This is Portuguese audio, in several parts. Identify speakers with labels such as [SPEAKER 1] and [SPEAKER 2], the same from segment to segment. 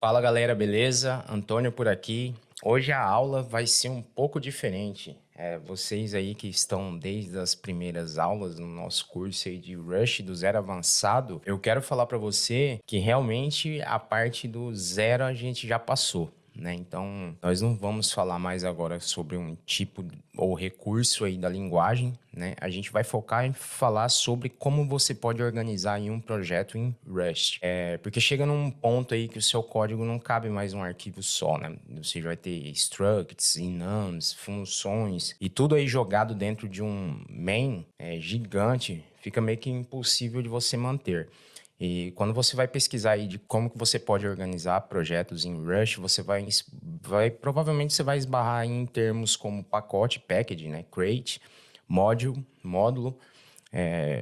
[SPEAKER 1] Fala galera, beleza? Antônio por aqui. Hoje a aula vai ser um pouco diferente. Vocês aí que estão desde as primeiras aulas no nosso curso aí de Rush do zero avançado, eu quero falar para você que realmente a parte do zero a gente já passou, né? Então, nós não vamos falar mais agora sobre um tipo ou recurso aí da linguagem, né? A gente vai focar em falar sobre como você pode organizar em um projeto em Rust. Porque chega num ponto aí que o seu código não cabe mais um arquivo só, né? Você vai ter structs, enums, funções e tudo aí jogado dentro de um main gigante, fica meio que impossível de você manter. E quando você vai pesquisar aí de como que você pode organizar projetos em Rush, você provavelmente você vai esbarrar em termos como pacote, package, né, crate, module, módulo,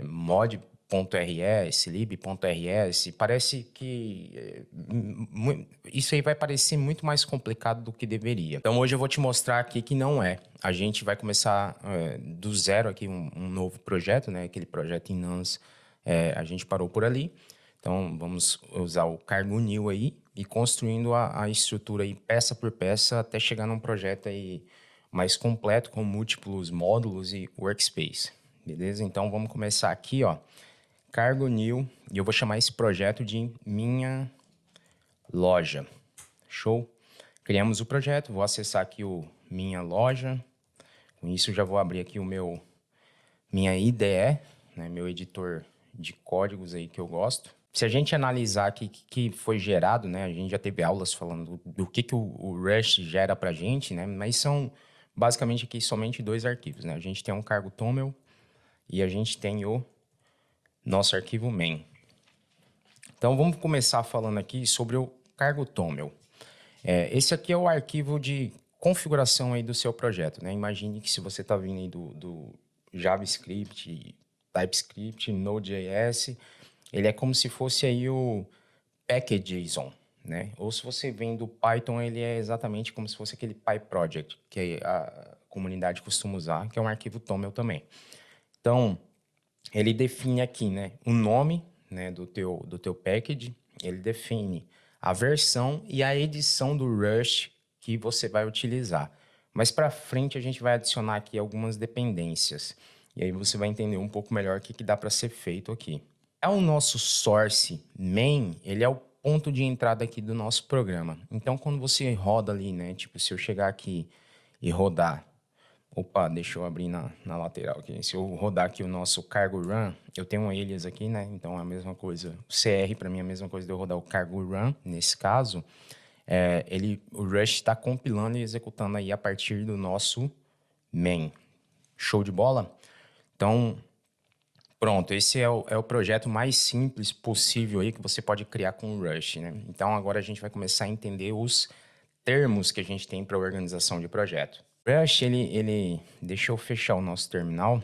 [SPEAKER 1] mod.rs, lib.rs. Parece que isso aí vai parecer muito mais complicado do que deveria. Então hoje eu vou te mostrar aqui que não é. A gente vai começar do zero aqui um novo projeto, né? Aquele projeto em Nans, a gente parou por ali. Então vamos usar o cargo new aí e construindo a estrutura aí peça por peça até chegar num projeto aí mais completo com múltiplos módulos e workspace. Beleza? Então vamos começar aqui, ó. Cargo new, e eu vou chamar esse projeto de minha loja. Show? Criamos o projeto, vou acessar aqui o minha loja. Com isso já vou abrir aqui o minha IDE, né, meu editor de códigos aí que eu gosto. Se a gente analisar aqui que foi gerado, né, a gente já teve aulas falando do que o Rush gera pra gente, né, mas são basicamente aqui somente dois arquivos, né? A gente tem um cargo toml e a gente tem o nosso arquivo main. Então vamos começar falando aqui sobre o cargo toml. Esse aqui é o arquivo de configuração aí do seu projeto, né? Imagine que se você está vindo aí do JavaScript, TypeScript, Node.js, ele é como se fosse aí o package.json, né? Ou se você vem do Python, ele é exatamente como se fosse aquele PyProject, que a comunidade costuma usar, que é um arquivo toml também. Então, ele define aqui, né, o nome, né, do teu package, ele define a versão e a edição do Rush que você vai utilizar. Mas para frente a gente vai adicionar aqui algumas dependências. E aí você vai entender um pouco melhor o que dá para ser feito aqui. O nosso source main, ele é o ponto de entrada aqui do nosso programa. Então, quando você roda ali, né, tipo, se eu chegar aqui e rodar. Opa, deixa eu abrir na lateral aqui. Se eu rodar aqui o nosso cargo run, eu tenho um alias aqui, né? Então é a mesma coisa. O CR para mim é a mesma coisa de eu rodar o cargo run. Nesse caso, o Rush está compilando e executando aí a partir do nosso main. Show de bola? Então, pronto. Esse é o projeto mais simples possível aí que você pode criar com o Rush, né? Então agora a gente vai começar a entender os termos que a gente tem para organização de projeto. Rush, deixa eu fechar o nosso terminal.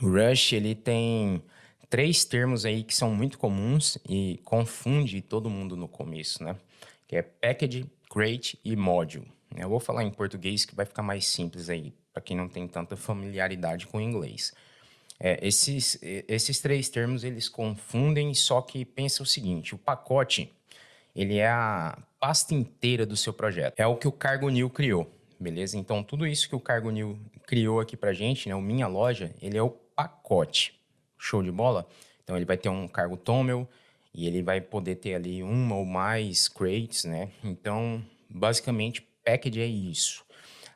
[SPEAKER 1] O Rush, ele tem três termos aí que são muito comuns e confunde todo mundo no começo, né? Que é package, crate e module. Eu vou falar em português que vai ficar mais simples aí, para quem não tem tanta familiaridade com o inglês. Esses três termos, eles confundem, só que pensa o seguinte, o pacote, ele é a pasta inteira do seu projeto. É o que o Cargo New criou, beleza? Então, tudo isso que o Cargo New criou aqui pra gente, né, o Minha Loja, ele é o pacote. Show de bola? Então, ele vai ter um cargo toml e ele vai poder ter ali uma ou mais crates, né? Então, basicamente, package é isso.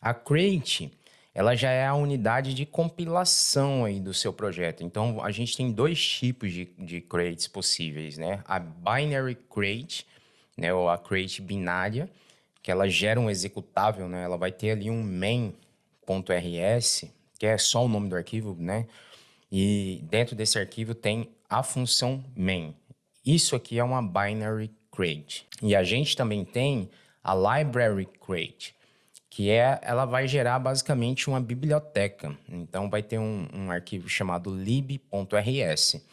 [SPEAKER 1] A crate, ela já é a unidade de compilação aí do seu projeto. Então, a gente tem dois tipos de crates possíveis, né? A binary crate, né, ou a crate binária, que ela gera um executável, né? Ela vai ter ali um main.rs, que é só o nome do arquivo, né? E dentro desse arquivo tem a função main. Isso aqui é uma binary crate. E a gente também tem a library crate, que ela vai gerar basicamente uma biblioteca. Então vai ter um arquivo chamado lib.rs.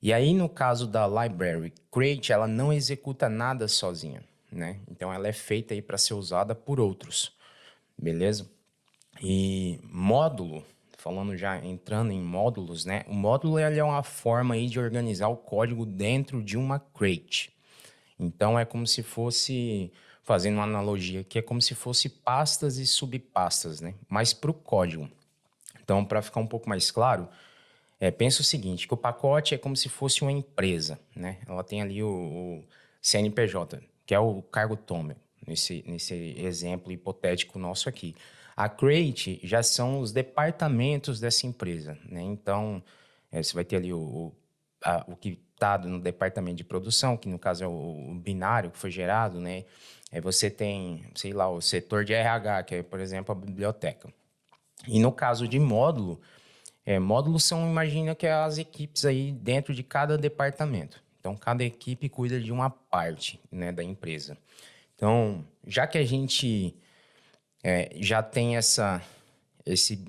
[SPEAKER 1] E aí, no caso da library crate, ela não executa nada sozinha, né? Então, ela é feita aí para ser usada por outros, beleza? E módulo, falando já entrando em módulos, né? O módulo ele é uma forma aí de organizar o código dentro de uma crate. Então, é como se fosse, fazendo uma analogia aqui, é como se fosse pastas e subpastas, né? Mas para o código. Então, para ficar um pouco mais claro, pensa o seguinte, que o pacote é como se fosse uma empresa, né? Ela tem ali o CNPJ, que é o cargo tômer, nesse exemplo hipotético nosso aqui. A Create já são os departamentos dessa empresa, né? Então, você vai ter ali o que está no departamento de produção, que no caso é o binário que foi gerado, né? Aí você tem, sei lá, o setor de RH, que é, por exemplo, a biblioteca. E no caso de módulo, módulos são, imagina que é as equipes aí dentro de cada departamento. Então, cada equipe cuida de uma parte, né, da empresa. Então, já que a gente já tem esse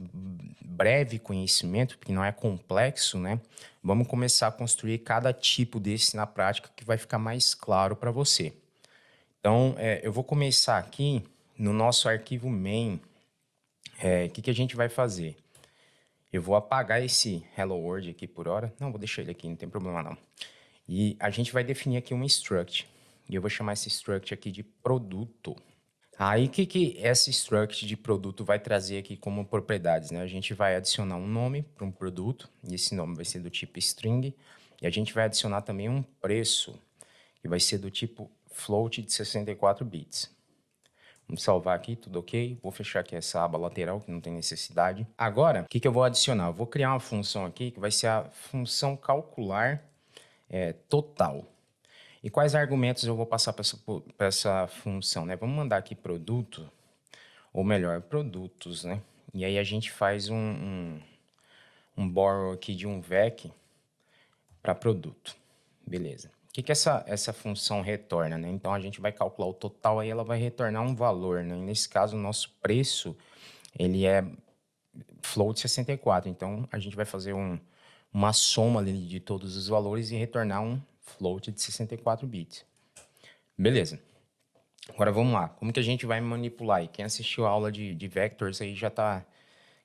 [SPEAKER 1] breve conhecimento, que não é complexo, né? Vamos começar a construir cada tipo desse na prática, que vai ficar mais claro para você. Então, eu vou começar aqui no nosso arquivo main. O que a gente vai fazer? Eu vou apagar esse Hello World aqui por hora. Não, vou deixar ele aqui, não tem problema não. E a gente vai definir aqui um struct. E eu vou chamar esse struct aqui de produto. Aí, o que essa struct de produto vai trazer aqui como propriedades, né? A gente vai adicionar um nome para um produto, e esse nome vai ser do tipo string, e a gente vai adicionar também um preço, que vai ser do tipo float de 64 bits. Vamos salvar aqui, tudo ok. Vou fechar aqui essa aba lateral, que não tem necessidade. Agora, o que eu vou adicionar? Eu vou criar uma função aqui, que vai ser a função calcular total. E quais argumentos eu vou passar para essa função, né? Vamos mandar aqui produto, ou melhor, produtos, né? E aí a gente faz um borrow aqui de um vec para produto. Beleza. O que essa função retorna, né? Então, a gente vai calcular o total, aí ela vai retornar um valor, né? E nesse caso, o nosso preço, ele é float 64. Então, a gente vai fazer uma soma ali de todos os valores e retornar um float de 64 bits. Beleza. Agora, vamos lá. Como que a gente vai manipular? E quem assistiu a aula de vectors aí já tá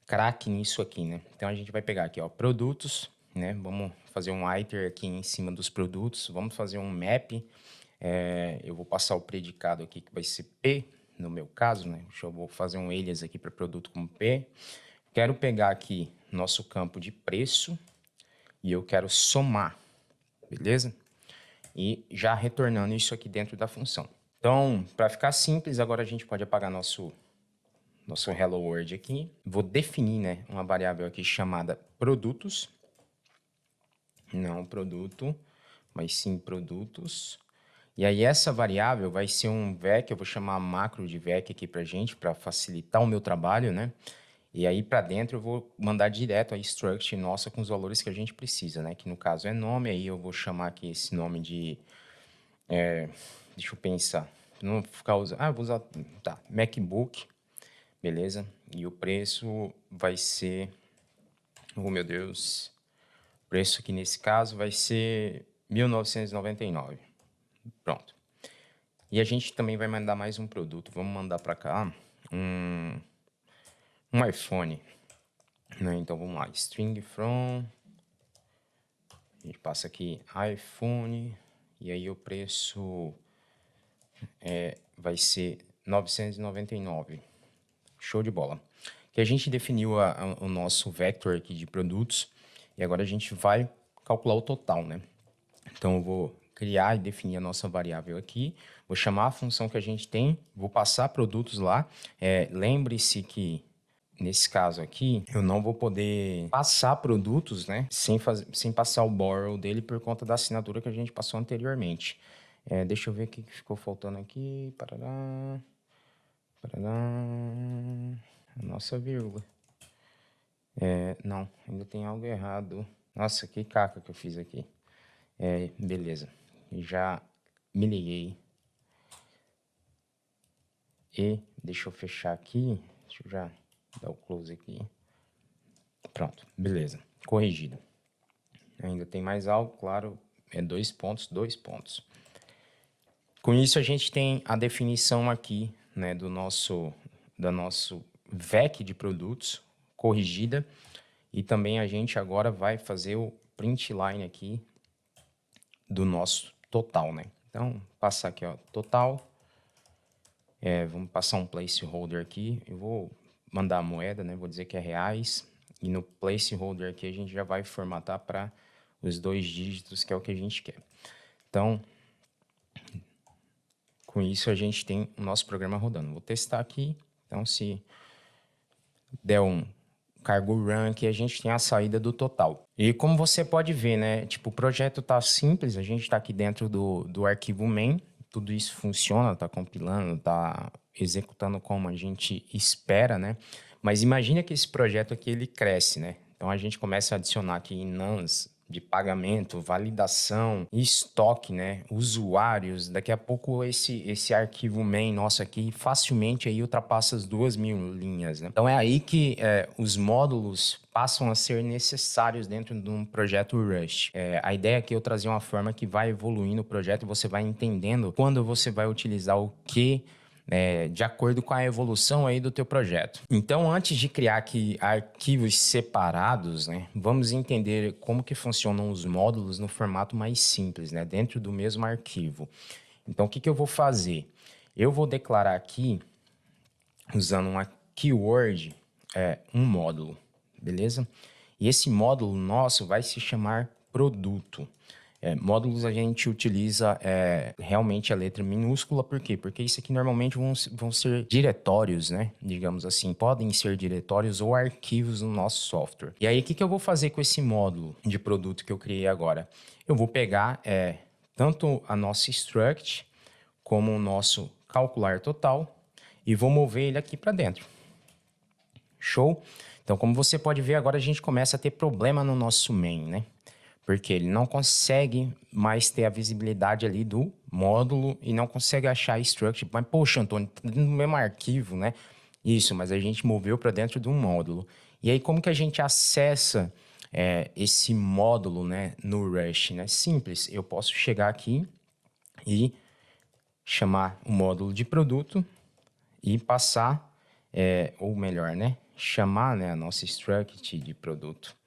[SPEAKER 1] craque nisso aqui, né? Então, a gente vai pegar aqui, ó, produtos, né? Vamos fazer um iter aqui em cima dos produtos. Vamos fazer um map. Eu vou passar o predicado aqui, que vai ser P, no meu caso, né? Eu vou fazer um alias aqui para produto como P. Quero pegar aqui nosso campo de preço e eu quero somar, beleza? E já retornando isso aqui dentro da função. Então, para ficar simples, agora a gente pode apagar nosso Hello World aqui. Vou definir, né, uma variável aqui chamada produtos. Não produto, mas sim produtos. E aí essa variável vai ser um vec, eu vou chamar macro de vec aqui pra gente, para facilitar o meu trabalho, né? E aí para dentro eu vou mandar direto a struct nossa com os valores que a gente precisa, né? Que no caso é nome, aí eu vou chamar aqui esse nome de... deixa eu pensar. Não vou ficar usando... vou usar... Tá, MacBook, beleza? E o preço vai ser... Oh, meu Deus... O preço aqui nesse caso vai ser 1.999. Pronto. E a gente também vai mandar mais um produto. Vamos mandar para cá um iPhone. Né? Então vamos lá. String from. A gente passa aqui iPhone. E aí o preço vai ser 999. Show de bola. Que a gente definiu o nosso vector aqui de produtos. E agora a gente vai calcular o total, né? Então, eu vou criar e definir a nossa variável aqui. Vou chamar a função que a gente tem. Vou passar produtos lá. Lembre-se que, nesse caso aqui, eu não vou poder passar produtos, né? Sem passar o borrow dele por conta da assinatura que a gente passou anteriormente. Deixa eu ver o que ficou faltando aqui. Parará. Parará. A nossa vírgula. Não, ainda tem algo errado. Nossa, que caca que eu fiz aqui. Beleza. Já me liguei. E deixa eu fechar aqui. Deixa eu já dar o close aqui. Pronto, beleza. Corrigido. Ainda tem mais algo, claro. 2 pontos, 2 pontos. Com isso, a gente tem a definição aqui, né, do nosso VEC de produtos corrigida. E também a gente agora vai fazer o print line aqui do nosso total, né? Então, passar aqui, ó, total. Vamos passar um placeholder aqui. Eu vou mandar a moeda, né? Vou dizer que é reais. E no placeholder aqui a gente já vai formatar para os 2 dígitos, que é o que a gente quer. Então, com isso a gente tem o nosso programa rodando. Vou testar aqui. Então, se der um cargo run aqui, a gente tem a saída do total. E como você pode ver, né? Tipo, o projeto tá simples. A gente tá aqui dentro do arquivo main. Tudo isso funciona, tá compilando, tá executando como a gente espera, né? Mas imagina que esse projeto aqui, ele cresce, né? Então, a gente começa a adicionar aqui nums de pagamento, validação, estoque, né? Usuários. Daqui a pouco esse arquivo main nosso aqui facilmente aí ultrapassa as 2.000 linhas, né? Então, é aí que os módulos passam a ser necessários dentro de um projeto Rust. A ideia aqui é eu trazer uma forma que vai evoluindo o projeto e você vai entendendo quando você vai utilizar o que de acordo com a evolução aí do teu projeto. Então, antes de criar aqui arquivos separados, né, vamos entender como que funcionam os módulos no formato mais simples, né, dentro do mesmo arquivo. Então, o que eu vou fazer? Eu vou declarar aqui, usando uma keyword, um módulo, beleza? E esse módulo nosso vai se chamar produto. Módulos a gente utiliza realmente a letra minúscula, por quê? Porque isso aqui normalmente vão ser diretórios, né? Digamos assim, podem ser diretórios ou arquivos no nosso software. E aí, o que eu vou fazer com esse módulo de produto que eu criei agora? Eu vou pegar tanto a nossa struct como o nosso calcular total e vou mover ele aqui para dentro. Show? Então, como você pode ver, agora a gente começa a ter problema no nosso main, né? Porque ele não consegue mais ter a visibilidade ali do módulo e não consegue achar a struct. Mas, poxa, Antônio, tá no mesmo arquivo, né? Isso, mas a gente moveu para dentro de um módulo. E aí, como que a gente acessa esse módulo, né, no Rust, né? Simples, eu posso chegar aqui e chamar o módulo de produto e passar, ou melhor, né, chamar, né, a nossa struct de produto.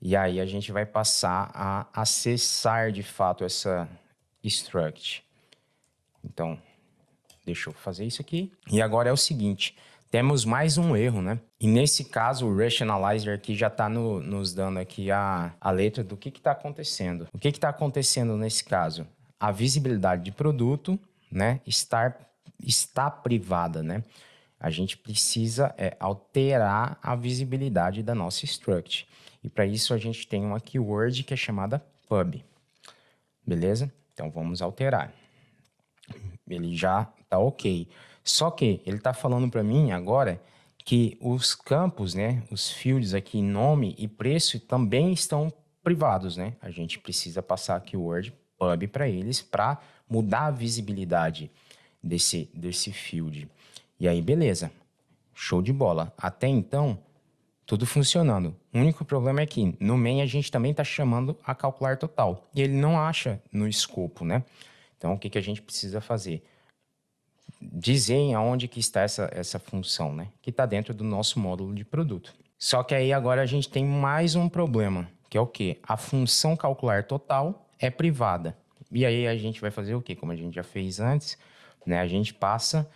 [SPEAKER 1] E aí a gente vai passar a acessar de fato essa struct. Então, deixa eu fazer isso aqui. E agora é o seguinte, temos mais um erro, né? E nesse caso, o Rust Analyzer aqui já está nos dando aqui a letra do que está acontecendo. O que está acontecendo nesse caso? A visibilidade de produto, né, está privada, né? A gente precisa alterar a visibilidade da nossa struct. E para isso a gente tem uma keyword que é chamada pub. Beleza? Então vamos alterar. Ele já está ok. Só que ele está falando para mim agora que os campos, né, os fields aqui, nome e preço, também estão privados, né? A gente precisa passar a keyword pub para eles para mudar a visibilidade desse field. E aí, beleza. Show de bola. Até então, tudo funcionando. O único problema é que no main a gente também está chamando a calcular total. E ele não acha no escopo, né? Então, o que a gente precisa fazer? Dizer aonde que está essa função, né? Que está dentro do nosso módulo de produto. Só que aí agora a gente tem mais um problema, que é o quê? A função calcular total é privada. E aí a gente vai fazer o quê? Como a gente já fez antes, né? A gente passa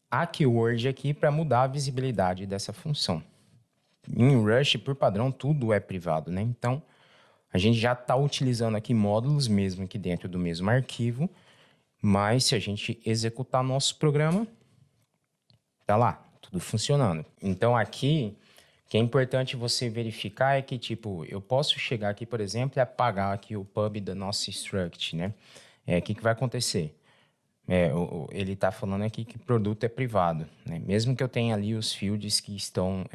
[SPEAKER 1] a keyword aqui para mudar a visibilidade dessa função. Em Rush, por padrão, tudo é privado, né? Então, a gente já está utilizando aqui módulos mesmo aqui dentro do mesmo arquivo, mas se a gente executar nosso programa, tá lá, tudo funcionando. Então, aqui, o que é importante você verificar é que, tipo, eu posso chegar aqui, por exemplo, e apagar aqui o pub da nossa struct, né? O que vai acontecer? Ele está falando aqui que o produto é privado, né? Mesmo que eu tenha ali os fields que estão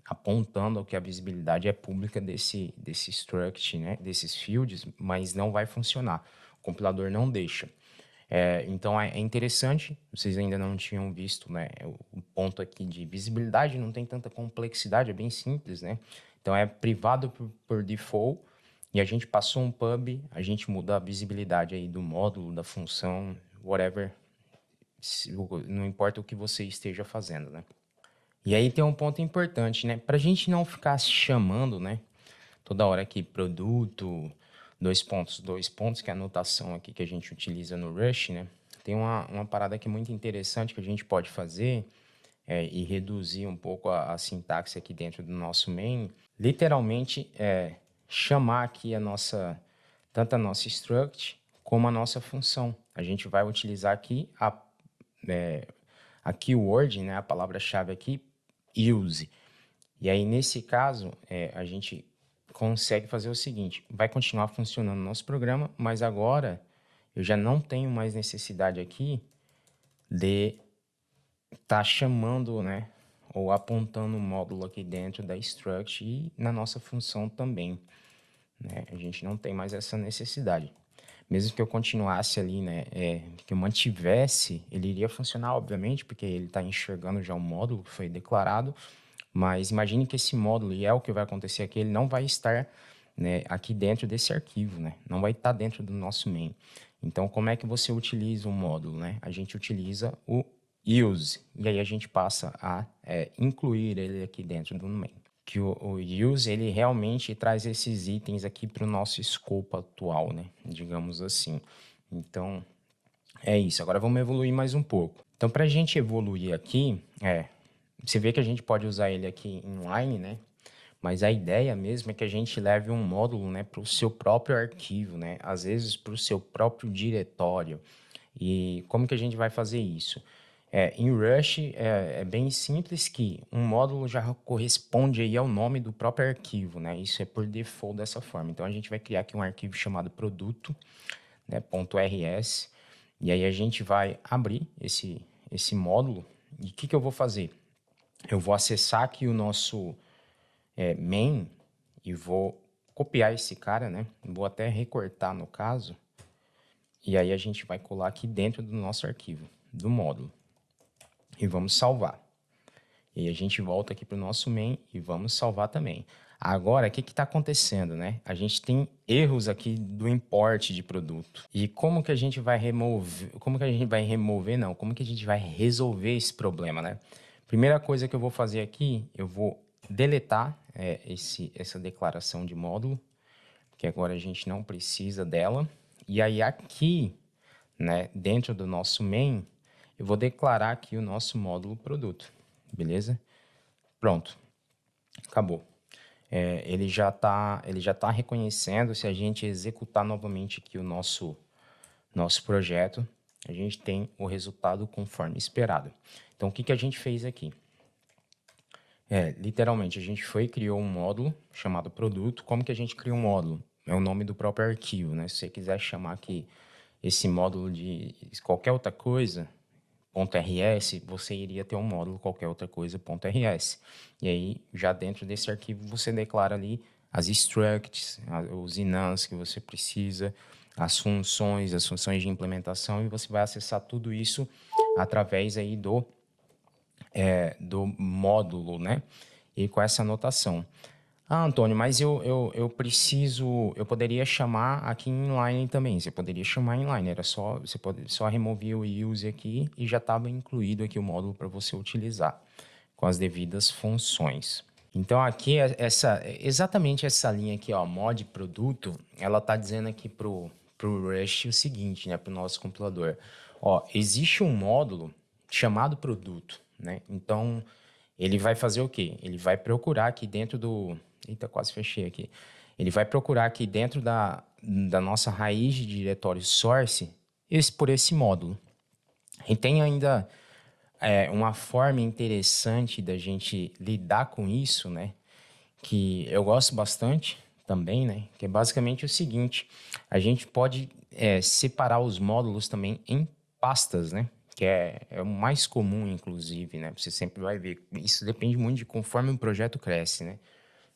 [SPEAKER 1] apontando que a visibilidade é pública desse struct, né? Desses fields, mas não vai funcionar. O compilador não deixa. Então é interessante, vocês ainda não tinham visto, né? O ponto aqui de visibilidade não tem tanta complexidade, é bem simples, né? Então é privado por default e a gente passou um pub, a gente muda a visibilidade aí do módulo, da função, whatever, não importa o que você esteja fazendo, né? E aí tem um ponto importante, né? Para a gente não ficar chamando, né? Toda hora aqui produto, dois pontos, que é a notação aqui que a gente utiliza no Rush, né? Tem uma parada aqui muito interessante que a gente pode fazer e reduzir um pouco a sintaxe aqui dentro do nosso main. Literalmente, chamar aqui tanto a nossa struct como a nossa função. A gente vai utilizar aqui a keyword, né? A palavra-chave aqui, use. E aí, nesse caso, a gente consegue fazer o seguinte, vai continuar funcionando o nosso programa, mas agora eu já não tenho mais necessidade aqui de estar chamando, né, ou apontando o módulo aqui dentro da struct e na nossa função também, né? A gente não tem mais essa necessidade. Mesmo que eu continuasse ali, né, que eu mantivesse, ele iria funcionar, obviamente, porque ele está enxergando já o módulo que foi declarado, mas imagine que esse módulo, e é o que vai acontecer aqui, ele não vai estar, né, aqui dentro desse arquivo, né? Não vai estar dentro do nosso main. Então, como é que você utiliza o módulo, né? A gente utiliza o use, e aí a gente passa a incluir ele aqui dentro do main. Que o use, ele realmente traz esses itens aqui para o nosso escopo atual, né? Digamos assim. Então, é isso. Agora vamos evoluir mais um pouco. Então, para a gente evoluir aqui, você vê que a gente pode usar ele aqui inline, né? Mas a ideia mesmo é que a gente leve um módulo, né, para o seu próprio arquivo, né? Às vezes para o seu próprio diretório. E como que a gente vai fazer isso? Em Rush é bem simples que um módulo já corresponde aí ao nome do próprio arquivo, né? Isso é por default dessa forma. Então a gente vai criar aqui um arquivo chamado produto, né, .rs, e aí a gente vai abrir esse módulo. E o que eu vou fazer? Eu vou acessar aqui o nosso main e vou copiar esse cara, né? Vou até recortar no caso. E aí a gente vai colar aqui dentro do nosso arquivo, do módulo. E vamos salvar. E a gente volta aqui para o nosso main e vamos salvar também. Agora, o que está acontecendo, né? A gente tem erros aqui do import de produto. E como que a gente vai remover? Como que a gente vai remover? Não, como que a gente vai resolver esse problema, né? Primeira coisa que eu vou fazer aqui, eu vou deletar essa declaração de módulo, que agora a gente não precisa dela. E aí aqui, né, dentro do nosso main, eu vou declarar aqui o nosso módulo produto, beleza? Pronto, acabou. Ele já tá reconhecendo. Se a gente executar novamente aqui o nosso projeto, a gente tem o resultado conforme esperado. Então, o que a gente fez aqui? Literalmente, a gente criou um módulo chamado produto. Como que a gente cria um módulo? É o nome do próprio arquivo, né? Se você quiser chamar aqui esse módulo de qualquer outra coisa, .rs, você iria ter um módulo qualquer outra coisa, .rs. E aí, já dentro desse arquivo, você declara ali as structs, os enums que você precisa, as funções de implementação, e você vai acessar tudo isso através aí do módulo, né? E com essa anotação. Ah, Antônio, mas eu poderia chamar aqui em inline também. Você poderia chamar inline, só remover o use aqui e já estava incluído aqui o módulo para você utilizar com as devidas funções. Então aqui exatamente essa linha aqui, ó, mod produto, ela está dizendo aqui pro Rush o seguinte, né, para o nosso compilador. Ó, existe um módulo chamado produto, né? Então ele vai fazer o quê? Ele vai procurar aqui dentro do... Eita, quase fechei aqui. Ele vai procurar aqui dentro da nossa raiz de diretório source por esse módulo. E tem ainda uma forma interessante da gente lidar com isso, né? Que eu gosto bastante também, né? Que é basicamente o seguinte: a gente pode separar os módulos também em pastas, né? Que é o mais comum, inclusive, né? Você sempre vai ver. Isso depende muito de conforme o projeto cresce, né?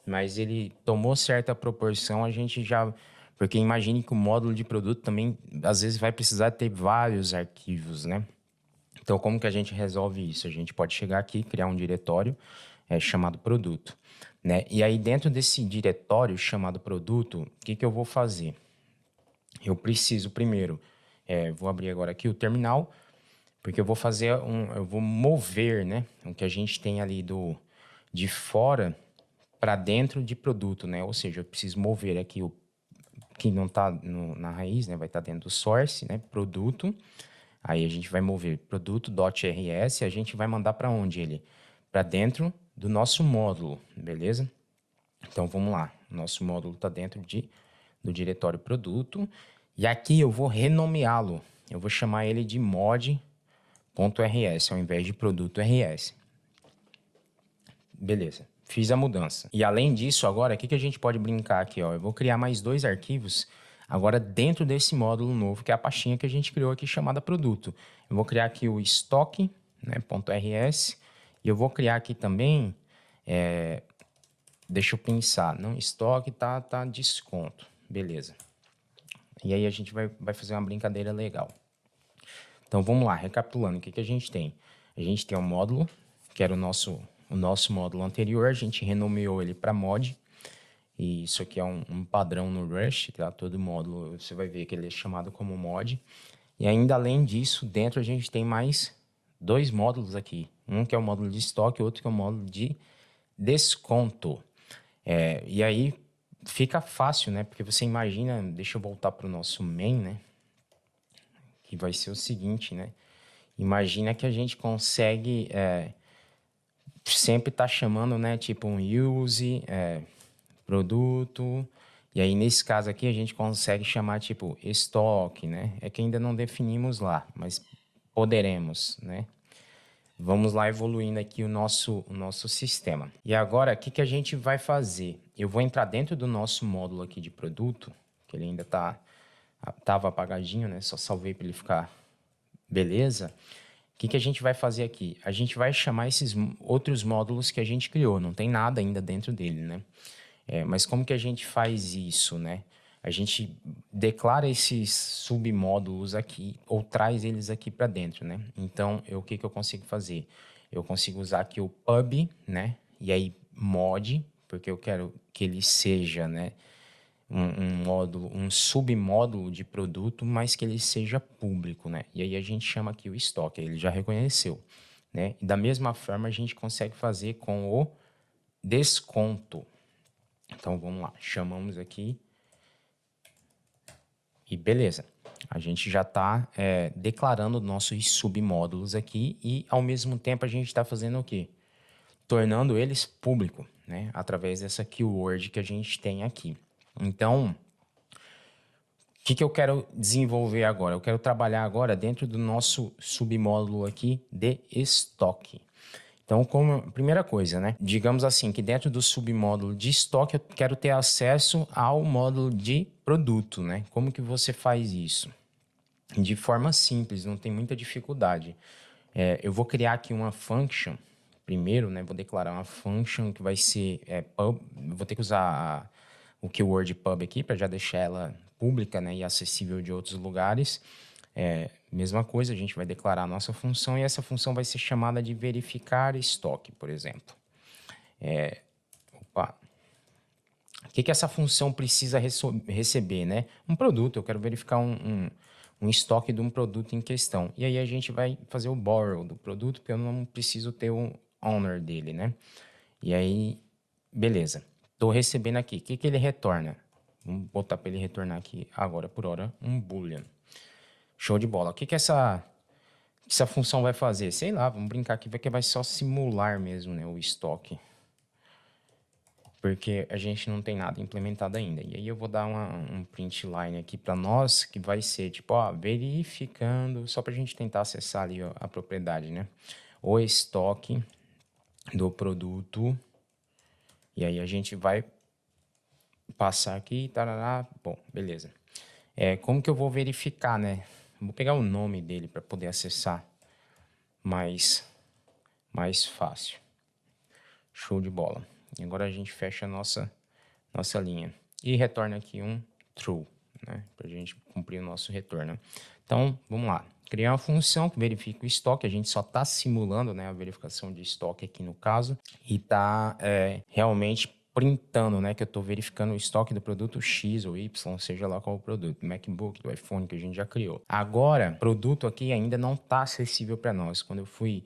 [SPEAKER 1] Mas ele tomou certa proporção, a gente já... Porque imagine que o módulo de produto também, às vezes, vai precisar ter vários arquivos, né? Então, como que a gente resolve isso? A gente pode chegar aqui, criar um diretório chamado produto, né? E aí, dentro desse diretório chamado produto, o que eu vou fazer? Eu preciso, primeiro, vou abrir agora aqui o terminal, porque eu vou mover, né, o que a gente tem ali de fora para dentro de produto, né? Ou seja, eu preciso mover aqui que não está na raiz, né? Vai estar dentro do source, né? Produto. Aí a gente vai mover produto.rs, a gente vai mandar para onde ele? Para dentro do nosso módulo, beleza? Então vamos lá, nosso módulo está dentro do diretório produto, e aqui eu vou renomeá-lo, eu vou chamar ele de mod.rs ao invés de produto.rs. Beleza, fiz a mudança. E além disso, agora, o que a gente pode brincar aqui? Ó? Eu vou criar mais 2 arquivos agora dentro desse módulo novo, que é a pastinha que a gente criou aqui chamada produto. Eu vou criar aqui o estoque, né, .rs, e eu vou criar aqui também, deixa eu pensar, não, estoque tá desconto, beleza. E aí a gente vai fazer uma brincadeira legal. Então vamos lá, recapitulando, o que a gente tem? A gente tem um módulo, que era o nosso módulo anterior, a gente renomeou ele para mod, e isso aqui é um padrão no Rush, tá? Todo módulo você vai ver que ele é chamado como mod. E ainda além disso, dentro a gente tem mais 2 módulos aqui. Um que é o módulo de estoque, outro que é o módulo de desconto. E aí fica fácil, né? Porque você imagina, deixa eu voltar para o nosso main, né? Que vai ser o seguinte, né? Imagina que a gente consegue sempre estar chamando, né? Tipo um use, produto. E aí, nesse caso aqui, a gente consegue chamar tipo estoque, né? É que ainda não definimos lá, mas poderemos, né? Vamos lá evoluindo aqui o nosso sistema. E agora, o que a gente vai fazer? Eu vou entrar dentro do nosso módulo aqui de produto, que ele ainda estava apagadinho, né? Só salvei para ele ficar beleza. O que a gente vai fazer aqui? A gente vai chamar esses outros módulos que a gente criou. Não tem nada ainda dentro dele, né? Mas como que a gente faz isso, né? A gente declara esses submódulos aqui ou traz eles aqui para dentro, né? Então, o que eu consigo fazer? Eu consigo usar aqui o pub, né? E aí mod, porque eu quero que ele seja, né? Um módulo, um submódulo de produto, mas que ele seja público, né? E aí a gente chama aqui o estoque, ele já reconheceu, né? E da mesma forma a gente consegue fazer com o desconto. Então vamos lá, chamamos aqui e beleza. A gente já está declarando nossos submódulos aqui e ao mesmo tempo a gente está fazendo o quê? Tornando eles público, né? Através dessa keyword que a gente tem aqui. Então, o que eu quero desenvolver agora? Eu quero trabalhar agora dentro do nosso submódulo aqui de estoque. Então, como primeira coisa, né? Digamos assim, que dentro do submódulo de estoque eu quero ter acesso ao módulo de produto, né? Como que você faz isso? De forma simples, não tem muita dificuldade. Eu vou criar aqui uma function, primeiro, né? Vou declarar uma function que vai ser pub, vou ter que usar o keyword pub aqui para já deixar ela pública, né? E acessível de outros lugares. Mesma coisa, a gente vai declarar a nossa função e essa função vai ser chamada de verificar estoque, por exemplo. O que essa função precisa receber, né? Um produto, eu quero verificar um estoque de um produto em questão. E aí a gente vai fazer o borrow do produto, porque eu não preciso ter o owner dele, né? E aí, beleza. Estou recebendo aqui. O que ele retorna? Vamos botar para ele retornar aqui, agora por hora, um boolean. Show de bola. O que essa função vai fazer? Sei lá, vamos brincar aqui, que vai só simular mesmo, né, o estoque. Porque a gente não tem nada implementado ainda. E aí eu vou dar um print line aqui para nós, que vai ser tipo, ó, verificando, só para a gente tentar acessar ali ó, a propriedade, né? O estoque do produto. E aí a gente vai passar aqui, tarará. Bom, beleza. Como que eu vou verificar, né? Vou pegar o nome dele para poder acessar mais fácil. Show de bola. E agora a gente fecha a nossa linha. E retorna aqui um true, né? Para a gente cumprir o nosso retorno. Então, vamos lá. Criar uma função que verifica o estoque. A gente só está simulando, né, a verificação de estoque aqui no caso. E está realmente printando, né, que eu estou verificando o estoque do produto X ou Y, seja lá qual o produto, do MacBook, do iPhone que a gente já criou. Agora, produto aqui ainda não está acessível para nós. Quando eu fui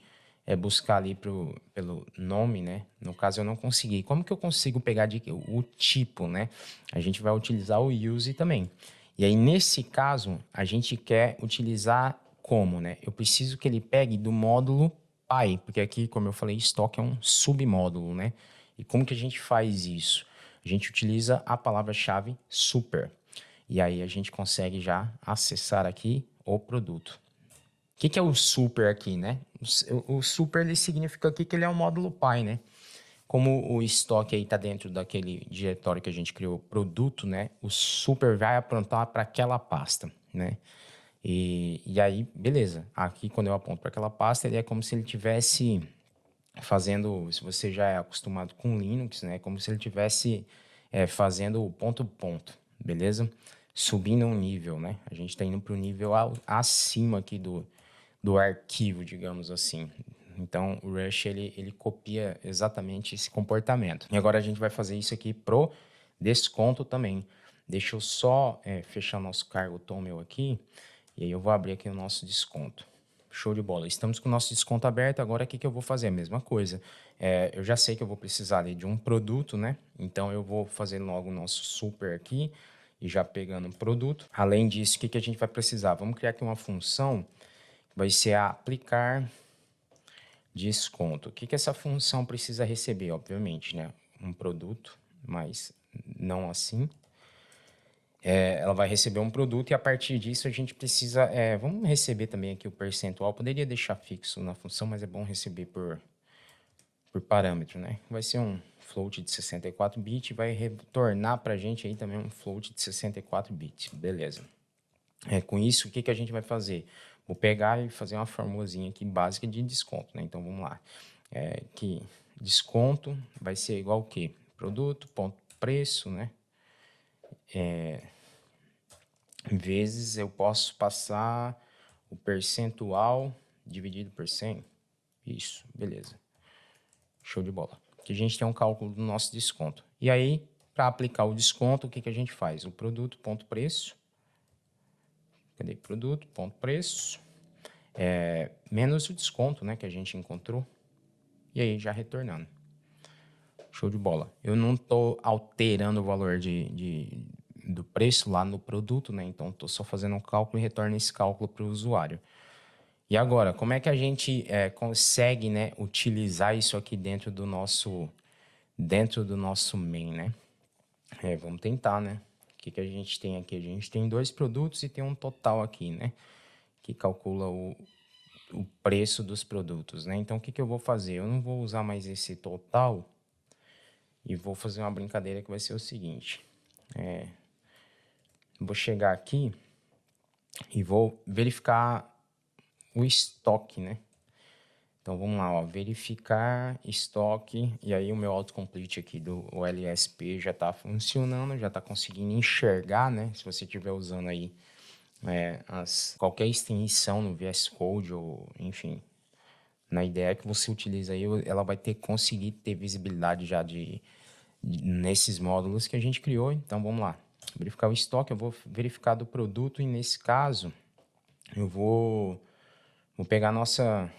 [SPEAKER 1] buscar ali pelo nome, né? No caso, eu não consegui. Como que eu consigo pegar o tipo, né? A gente vai utilizar o use também. E aí, nesse caso, a gente quer utilizar como, né? Eu preciso que ele pegue do módulo pai, porque aqui, como eu falei, estoque é um submódulo, né? E como que a gente faz isso? A gente utiliza a palavra-chave super. E aí a gente consegue já acessar aqui o produto. O que é o super aqui, né? O super ele significa aqui que ele é um módulo pai, né? Como o estoque aí está dentro daquele diretório que a gente criou, produto, né? O super vai apontar para aquela pasta, né? E aí, beleza. Aqui, quando eu aponto para aquela pasta, ele é como se ele tivesse fazendo, se você já é acostumado com Linux, né? Como se ele tivesse fazendo ponto a ponto, beleza? Subindo um nível, né? A gente está indo para o nível acima aqui do arquivo, digamos assim. Então, o Rush, ele copia exatamente esse comportamento. E agora a gente vai fazer isso aqui pro desconto também. Deixa eu só fechar o nosso cargo Tomel aqui, e aí eu vou abrir aqui o nosso desconto. Show de bola. Estamos com o nosso desconto aberto. Agora, o que eu vou fazer? A mesma coisa. Eu já sei que eu vou precisar ali de um produto, né? Então, eu vou fazer logo o nosso super aqui e já pegando o produto. Além disso, o que a gente vai precisar? Vamos criar aqui uma função que vai ser aplicar desconto. O que essa função precisa receber? Obviamente, né? Um produto, mas não assim. Ela vai receber um produto e a partir disso a gente precisa... vamos receber também aqui o percentual. Poderia deixar fixo na função, mas é bom receber por parâmetro, né? Vai ser um float de 64 bits e vai retornar para a gente aí também um float de 64 bits. Beleza. Com isso, o que a gente vai fazer? Vou pegar e fazer uma formulazinha aqui básica de desconto, né? Então, vamos lá. Que desconto vai ser igual ao quê? Produto, ponto preço, né? Vezes eu posso passar o percentual dividido por 100. Isso, beleza. Show de bola. Aqui a gente tem um cálculo do nosso desconto. E aí, para aplicar o desconto, o que a gente faz? O produto, ponto preço. Cadê? Produto, ponto preço. Menos o desconto, né, que a gente encontrou. E aí, já retornando. Show de bola. Eu não estou alterando o valor do preço lá no produto, né? Então, estou só fazendo um cálculo e retorno esse cálculo para o usuário. E agora, como é que a gente consegue, né, utilizar isso aqui dentro do nosso main, né? Vamos tentar, né? O que a gente tem aqui? A gente tem 2 produtos e tem um total aqui, né? Que calcula o preço dos produtos, né? Então, o que eu vou fazer? Eu não vou usar mais esse total e vou fazer uma brincadeira que vai ser o seguinte. Vou chegar aqui e vou verificar o estoque, né? Então, vamos lá, ó, verificar estoque, e aí o meu autocomplete aqui do OLSP já está funcionando, já está conseguindo enxergar, né? Se você estiver usando aí qualquer extensão no VS Code ou, enfim, na ideia que você utiliza aí, ela vai conseguir ter visibilidade já nesses módulos que a gente criou. Então, vamos lá. Verificar o estoque, eu vou verificar do produto e, nesse caso, eu vou pegar nossa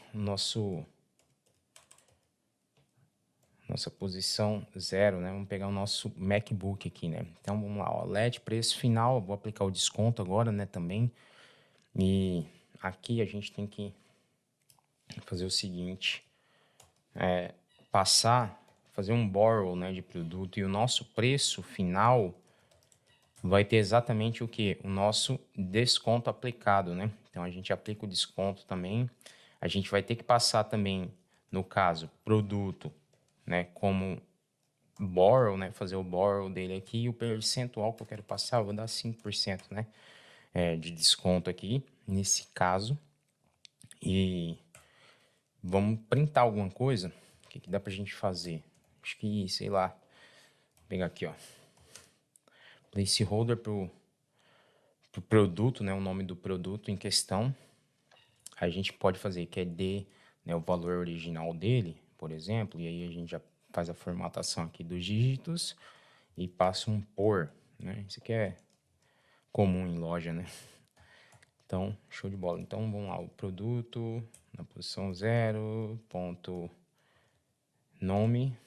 [SPEAKER 1] posição 0, né? Vamos pegar o nosso MacBook aqui, né? Então, vamos lá, ó, LED, preço final, eu vou aplicar o desconto agora, né, também. E aqui a gente tem que fazer o seguinte, fazer um borrow, né, de produto, e o nosso preço final vai ter exatamente o que? O nosso desconto aplicado, né? Então, a gente aplica o desconto também. A gente vai ter que passar também, no caso, produto, né, como borrow, né, fazer o borrow dele aqui, e o percentual que eu quero passar, eu vou dar 5%, né, de desconto aqui, nesse caso. E vamos printar alguma coisa. O que dá pra gente fazer? Acho que, sei lá, vou pegar aqui, ó, placeholder pro produto, né, o nome do produto em questão. A gente pode fazer que é D, né, o valor original dele, por exemplo, e aí a gente já faz a formatação aqui dos dígitos e passa um por, né? Isso aqui é comum em loja, né? Então, show de bola. Então, vamos lá, o produto na posição 0, ponto nome,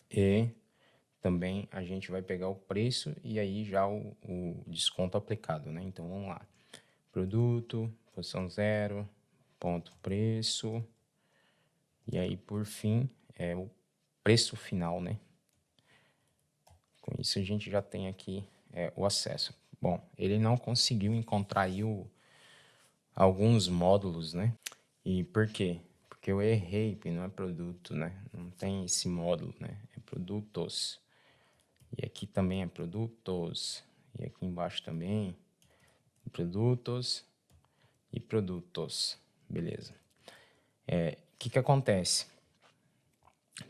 [SPEAKER 1] e também a gente vai pegar o preço e aí já o desconto aplicado, né? Então, vamos lá. Produto, posição 0, ponto preço, e aí, por fim, é o preço final, né? Com isso, a gente já tem aqui o acesso. Bom, ele não conseguiu encontrar aí alguns módulos, né? E por quê? Porque eu errei, porque não é produto, né? Não tem esse módulo, né? É produtos. E aqui também é produtos. E aqui embaixo também, produtos e produtos. Beleza. O que acontece?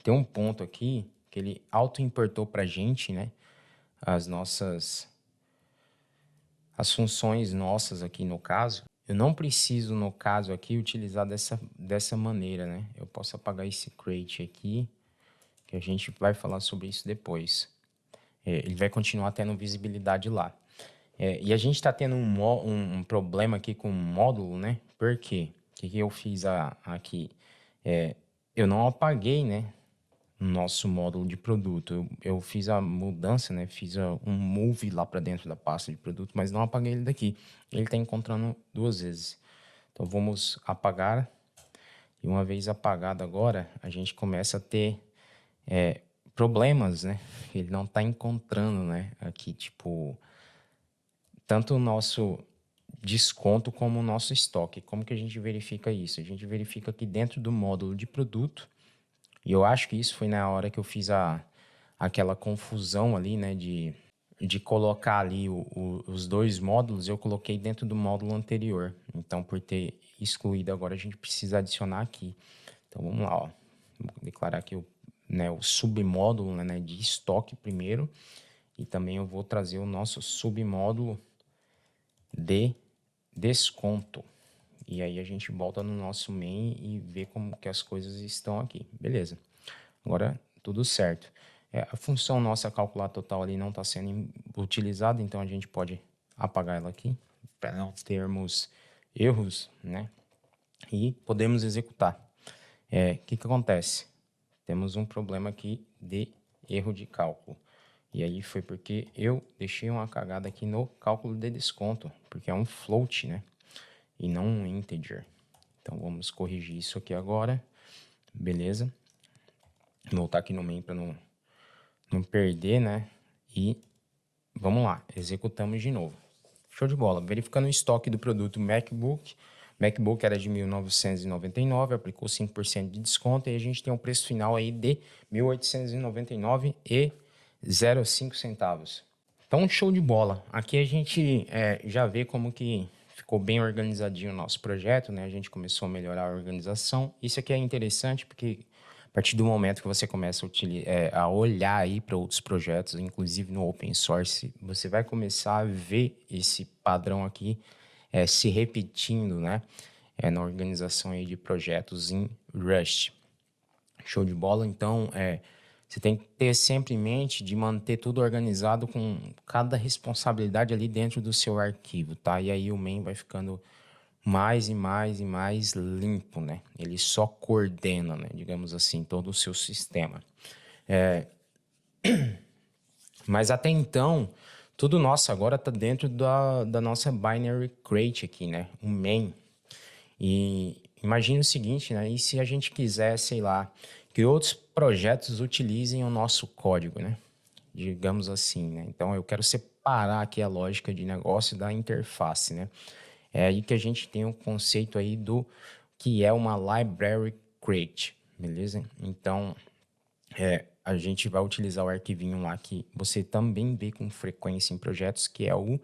[SPEAKER 1] Tem um ponto aqui que ele auto-importou pra gente, né? As funções nossas aqui no caso. Eu não preciso, no caso aqui, utilizar dessa maneira, né? Eu posso apagar esse create aqui, que a gente vai falar sobre isso depois. Ele vai continuar tendo visibilidade lá. E a gente está tendo um problema aqui com o módulo, né? Por quê? O que eu fiz aqui? Eu não apaguei, né, o nosso módulo de produto. Eu fiz a mudança, né? Fiz um move lá para dentro da pasta de produto, mas não apaguei ele daqui. Ele está encontrando 2 vezes. Então, vamos apagar. E uma vez apagado agora, a gente começa a ter problemas, né? Ele não está encontrando, né? Aqui, tipo, tanto o nosso desconto como o nosso estoque. Como que a gente verifica isso? A gente verifica aqui dentro do módulo de produto, e eu acho que isso foi na hora que eu fiz aquela confusão ali, né, de colocar ali os 2 módulos, eu coloquei dentro do módulo anterior. Então, por ter excluído, agora a gente precisa adicionar aqui. Então, vamos lá, ó. Vou declarar aqui o submódulo, né, de estoque primeiro, e também eu vou trazer o nosso submódulo de desconto. E aí a gente volta no nosso main e vê como que as coisas estão aqui. Beleza. Agora, tudo certo. A função nossa calcular total ali não está sendo utilizada, então a gente pode apagar ela aqui para não termos erros, né? E podemos executar. Que acontece? Temos um problema aqui de erro de cálculo. E aí foi porque eu deixei uma cagada aqui no cálculo de desconto, porque é um float, né? E não um integer. Então, vamos corrigir isso aqui agora. Beleza. Vou voltar aqui no main para não perder, né? E vamos lá, executamos de novo. Show de bola. Verificando o estoque do produto MacBook. MacBook era de 1.999, aplicou 5% de desconto e a gente tem um preço final aí de 1.899,05 centavos. Então, show de bola. Aqui a gente já vê como que ficou bem organizadinho o nosso projeto, né? A gente começou a melhorar a organização. Isso aqui é interessante porque a partir do momento que você começa a olhar aí para outros projetos, inclusive no open source, você vai começar a ver esse padrão aqui se repetindo, né? Na organização aí de projetos em Rust. Show de bola. Então, você tem que ter sempre em mente de manter tudo organizado com cada responsabilidade ali dentro do seu arquivo, tá? E aí o main vai ficando mais e mais e mais limpo, né? Ele só coordena, né? Digamos assim, todo o seu sistema. Mas até então, tudo nosso agora está dentro da nossa binary crate aqui, né? O main. E imagine o seguinte, né? E se a gente quiser, sei lá, que outros projetos utilizem o nosso código, né? Digamos assim, né? Então, eu quero separar aqui a lógica de negócio da interface, né? É aí que a gente tem o conceito aí do que é uma library crate, beleza? Então, a gente vai utilizar o arquivinho lá que você também vê com frequência em projetos, que é o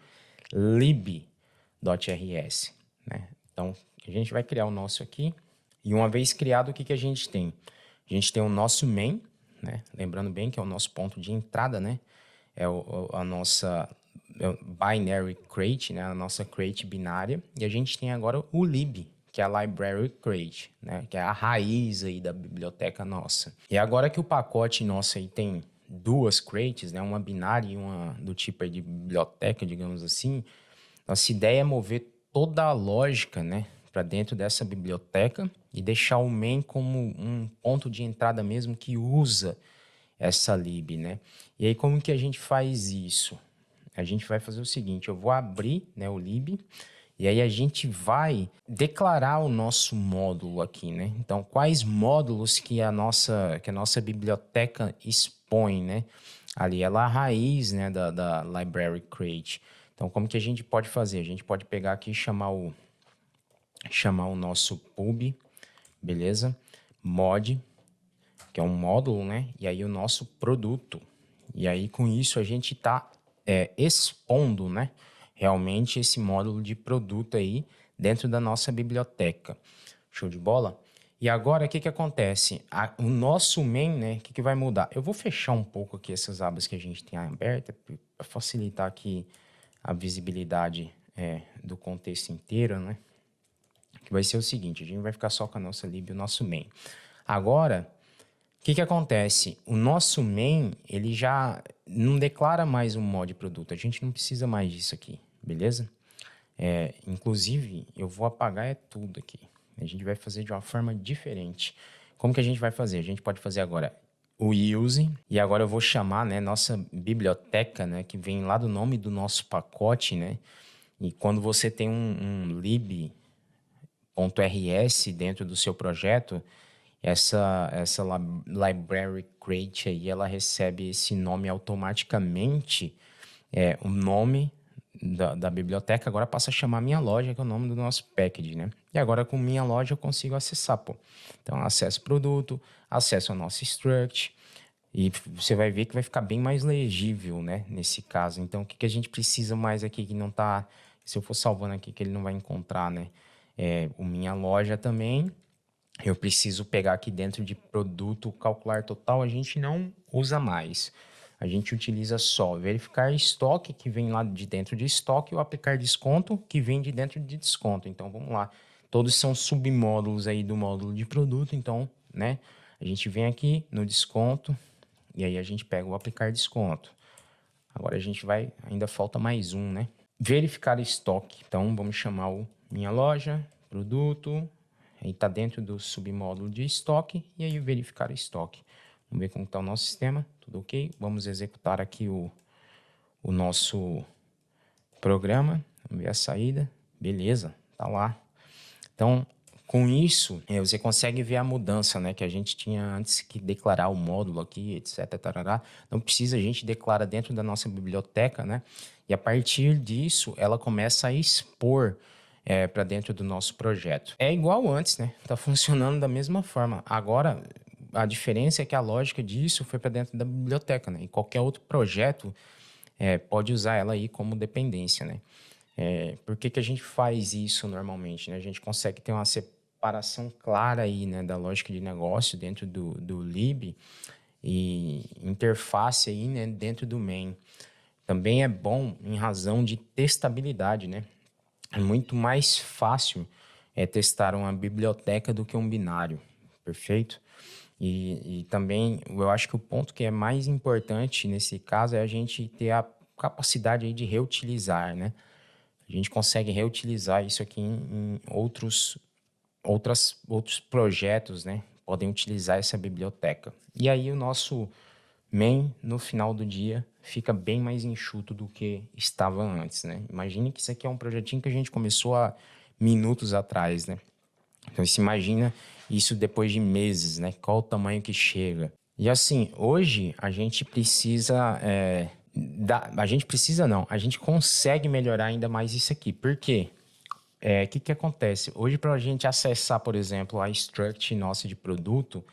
[SPEAKER 1] lib.rs, né? Então, a gente vai criar o nosso aqui. E uma vez criado, o que a gente tem? A gente tem o nosso main, né? Lembrando bem que é o nosso ponto de entrada, né? A nossa binary crate, né? A nossa crate binária. E a gente tem agora o lib, que é a library crate, né? Que é a raiz aí da biblioteca nossa. E agora que o pacote nosso aí tem 2 crates, né? Uma binária e uma do tipo aí de biblioteca, digamos assim, Nossa ideia é mover toda a lógica, né, para dentro dessa biblioteca e deixar o main como um ponto de entrada mesmo que usa essa lib, né? E aí como que a gente faz isso? A gente vai fazer o seguinte, eu vou abrir, né, o lib e aí a gente vai declarar o nosso módulo aqui, né? Então, quais módulos que a nossa biblioteca expõe, né? Ali ela é a raiz, né, da library create. Então, como que a gente pode fazer? A gente pode pegar aqui e chamar o nosso pub, beleza? Mod, que é um módulo, né? E aí o nosso produto. E aí com isso a gente está expondo, né? Realmente esse módulo de produto aí dentro da nossa biblioteca. Show de bola? E agora o que acontece? O nosso main, né? O que vai mudar? Eu vou fechar um pouco aqui essas abas que a gente tem aberta para facilitar aqui a visibilidade do contexto inteiro, né? Que vai ser o seguinte, a gente vai ficar só com a nossa lib e o nosso main. Agora, o que acontece? O nosso main, ele já não declara mais um mod produto. A gente não precisa mais disso aqui, beleza? Inclusive, eu vou apagar tudo aqui. A gente vai fazer de uma forma diferente. Como que a gente vai fazer? A gente pode fazer agora o use, e agora eu vou chamar, né, nossa biblioteca, né, que vem lá do nome do nosso pacote, né? E quando você tem um lib.rs dentro do seu projeto, essa library create aí, ela recebe esse nome automaticamente, o nome da biblioteca agora passa a chamar minha loja, que é o nome do nosso package, né? E agora com minha loja eu consigo acessar, pô. Então, acesso produto, acesso ao nosso struct, e você vai ver que vai ficar bem mais legível, né? Nesse caso. Então, o que a gente precisa mais aqui que não tá... Se eu for salvando aqui, que ele não vai encontrar, né? O minha loja também. Eu preciso pegar aqui dentro de produto, calcular total, a gente não usa mais. A gente utiliza só verificar estoque, que vem lá de dentro de estoque, ou aplicar desconto, que vem de dentro de desconto. Então, vamos lá. Todos são submódulos aí do módulo de produto. Então, né? A gente vem aqui no desconto e aí a gente pega o aplicar desconto. Agora a gente vai, ainda falta mais um, né? Verificar estoque. Então, vamos chamar o minha loja, produto, aí está dentro do submódulo de estoque e aí verificar estoque. Vamos ver como está o nosso sistema. Tudo ok? Vamos executar aqui o nosso programa. Vamos ver a saída. Beleza, tá lá. Então, com isso, você consegue ver a mudança, né? Que a gente tinha antes que declarar o módulo aqui, etc. Tarará. Não precisa, a gente declara dentro da nossa biblioteca, né? E a partir disso, ela começa a expor para dentro do nosso projeto. É igual antes, né? Tá funcionando da mesma forma. Agora, a diferença é que a lógica disso foi para dentro da biblioteca, né? E qualquer outro projeto pode usar ela aí como dependência, né? Por que a gente faz isso normalmente, né? A gente consegue ter uma separação clara aí, né, da lógica de negócio dentro do lib e interface aí, né, dentro do main. Também é bom em razão de testabilidade, né? É muito mais fácil testar uma biblioteca do que um binário, perfeito? E também eu acho que o ponto que é mais importante nesse caso é a gente ter a capacidade aí de reutilizar, né? A gente consegue reutilizar isso aqui em outros projetos, né? Podem utilizar essa biblioteca. E aí o nosso main, no final do dia, fica bem mais enxuto do que estava antes, né? Imagine que isso aqui é um projetinho que a gente começou há minutos atrás, né? Então, você imagina isso depois de meses, né? Qual o tamanho que chega. E assim, hoje a gente precisa... a gente precisa não, a gente consegue melhorar ainda mais isso aqui. Por quê? Que acontece? Hoje, para a gente acessar, por exemplo, a struct nossa de produto,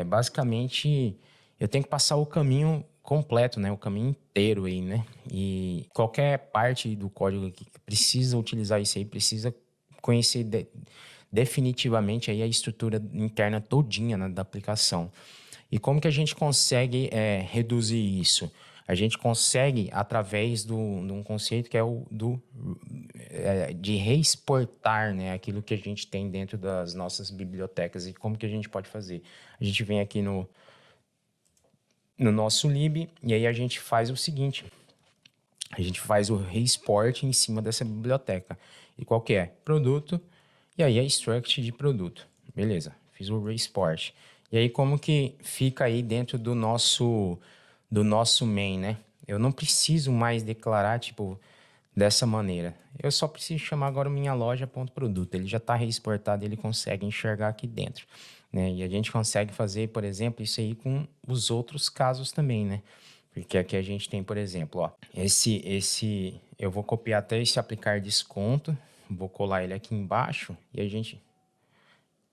[SPEAKER 1] basicamente eu tenho que passar o caminho completo, né? O caminho inteiro aí, né? E qualquer parte do código que precisa utilizar isso aí, precisa conhecer definitivamente aí a estrutura interna todinha, né, da aplicação. E como que a gente consegue reduzir isso? A gente consegue através de um conceito que é de reexportar, né, aquilo que a gente tem dentro das nossas bibliotecas. E como que a gente pode fazer? A gente vem aqui no nosso lib e aí a gente faz o seguinte. a gente faz o re-export em cima dessa biblioteca. E qual que é? Produto, e aí a struct de produto. Beleza, fiz o re-export. E aí como que fica aí dentro do nosso main, né? Eu não preciso mais declarar, tipo, dessa maneira. Eu só preciso chamar agora minha loja.produto. Ele já está reexportado, ele consegue enxergar aqui dentro, né? E a gente consegue fazer, por exemplo, isso aí com os outros casos também, né? Porque aqui a gente tem, por exemplo, ó, eu vou copiar até esse aplicar desconto, vou colar ele aqui embaixo e a gente,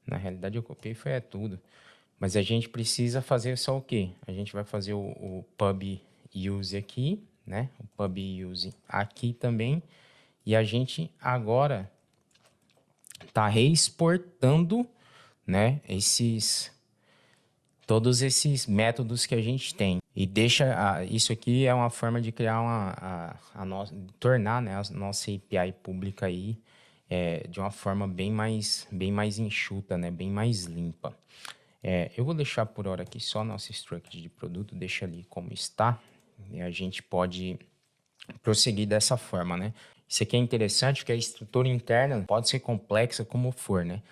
[SPEAKER 1] na realidade eu copiei foi tudo, mas a gente precisa fazer só o quê? A gente vai fazer o pub use aqui, né? O pub use aqui também e a gente agora tá reexportando, né? Todos esses métodos que a gente tem. E isso aqui é uma forma de criar tornar, né, a nossa API pública aí de uma forma bem mais enxuta, né, bem mais limpa. Eu vou deixar por hora aqui só nossa struct de produto, deixa ali como está, e a gente pode prosseguir dessa forma, né? Isso aqui é interessante porque a estrutura interna pode ser complexa como for, né?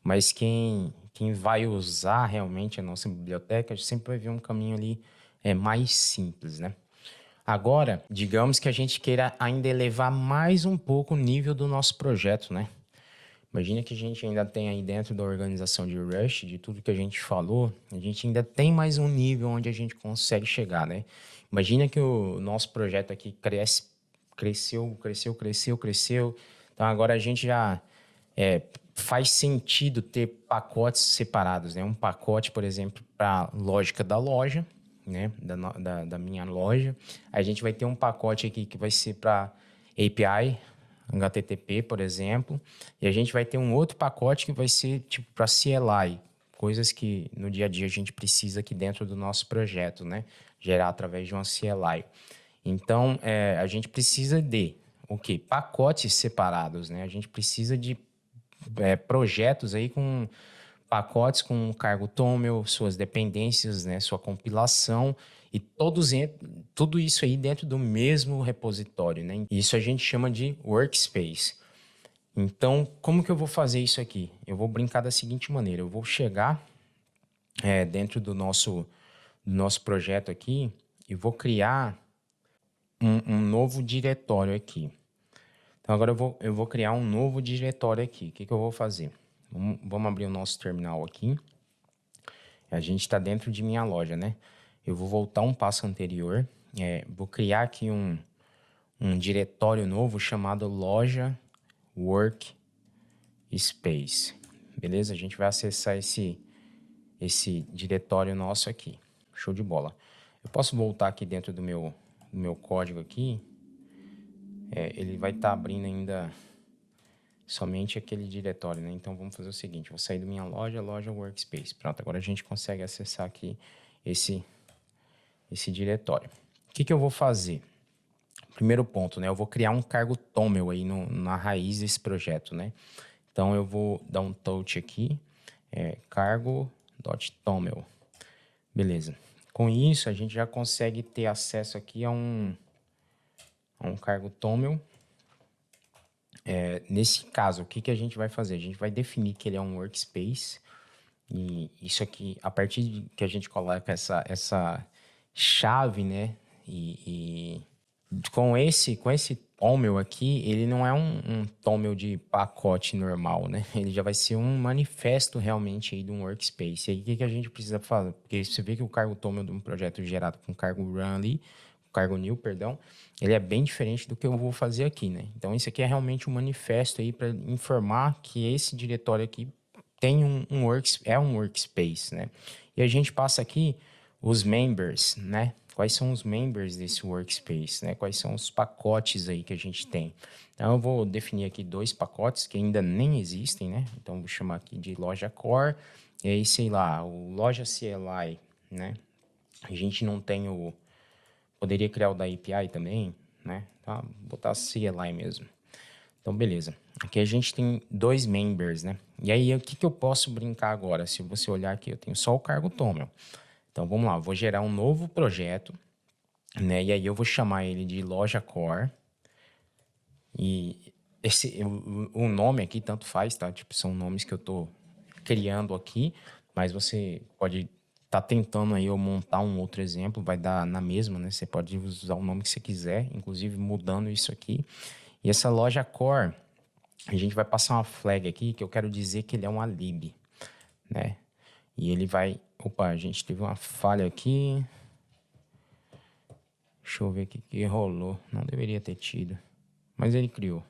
[SPEAKER 1] Mas quem vai usar realmente a nossa biblioteca sempre vai ver um caminho ali mais simples, né? Agora, digamos que a gente queira ainda elevar mais um pouco o nível do nosso projeto, né? Imagina que a gente ainda tem aí dentro da organização de Rush, de tudo que a gente falou, a gente ainda tem mais um nível onde a gente consegue chegar, né? Imagina que o nosso projeto aqui cresceu. Então agora a gente já faz sentido ter pacotes separados, né? Um pacote, por exemplo, para lógica da loja, né? Da minha loja. A gente vai ter um pacote aqui que vai ser para API, HTTP, por exemplo. E a gente vai ter um outro pacote que vai ser tipo para CLI, coisas que no dia a dia a gente precisa aqui dentro do nosso projeto, né? Gerar através de uma CLI. Então, a gente precisa de o quê? Pacotes separados, né? A gente precisa de projetos aí com pacotes com cargo TOML, suas dependências, né? Sua compilação e tudo isso aí dentro do mesmo repositório, né? Isso a gente chama de workspace. Então, como que eu vou fazer isso aqui? Eu vou brincar da seguinte maneira. Eu vou chegar dentro do nosso projeto aqui e vou criar um novo diretório aqui. Então, agora eu vou criar um novo diretório aqui. O que eu vou fazer? Vamos abrir o nosso terminal aqui. A gente está dentro de minha loja, né? Eu vou voltar um passo anterior. Vou criar aqui um diretório novo chamado loja workspace. Beleza? A gente vai acessar esse diretório nosso aqui. Show de bola. Eu posso voltar aqui dentro do meu código aqui. Ele vai estar abrindo ainda somente aquele diretório, né? Então, vamos fazer o seguinte. Vou sair da minha loja workspace. Pronto, agora a gente consegue acessar aqui esse diretório. O que eu vou fazer? Primeiro ponto, né? Eu vou criar um cargo TOML aí na raiz desse projeto, né? Então, eu vou dar um touch aqui, cargo.toml. Beleza. Com isso, a gente já consegue ter acesso aqui a um cargo TOML. Nesse caso, o que a gente vai fazer? A gente vai definir que ele é um workspace. E isso aqui, a partir de que a gente coloca essa chave, né? E com esse TOML aqui, ele não é um TOML de pacote normal, né? Ele já vai ser um manifesto realmente aí de um workspace. E aí, o que a gente precisa fazer? Porque você vê que o cargo TOML de um projeto gerado com cargo run ali, cargo new, perdão, ele é bem diferente do que eu vou fazer aqui, né? Então, isso aqui é realmente um manifesto aí para informar que esse diretório aqui tem um workspace, né? E a gente passa aqui os members, né? Quais são os members desse workspace, né? Quais são os pacotes aí que a gente tem. Então, eu vou definir aqui 2 pacotes que ainda nem existem, né? Então, vou chamar aqui de loja core e aí, sei lá, o loja CLI, né? A gente não tem Poderia criar o da API também, né? Tá, vou botar CLI mesmo. Então, beleza. Aqui a gente tem 2 members, né? E aí, o que eu posso brincar agora? Se você olhar aqui, eu tenho só o cargo TOML. Então, vamos lá. Eu vou gerar um novo projeto. né? E aí eu vou chamar ele de loja core. E o nome aqui tanto faz, tá? Tipo, são nomes que eu tô criando aqui, mas você pode estar tentando aí eu montar um outro exemplo, vai dar na mesma, né? Você pode usar o nome que você quiser, inclusive mudando isso aqui. E essa loja core, a gente vai passar uma flag aqui que eu quero dizer que ele é um lib, né? E ele vai... Opa, a gente teve uma falha aqui. Deixa eu ver o que rolou. Não deveria ter tido. Mas ele criou.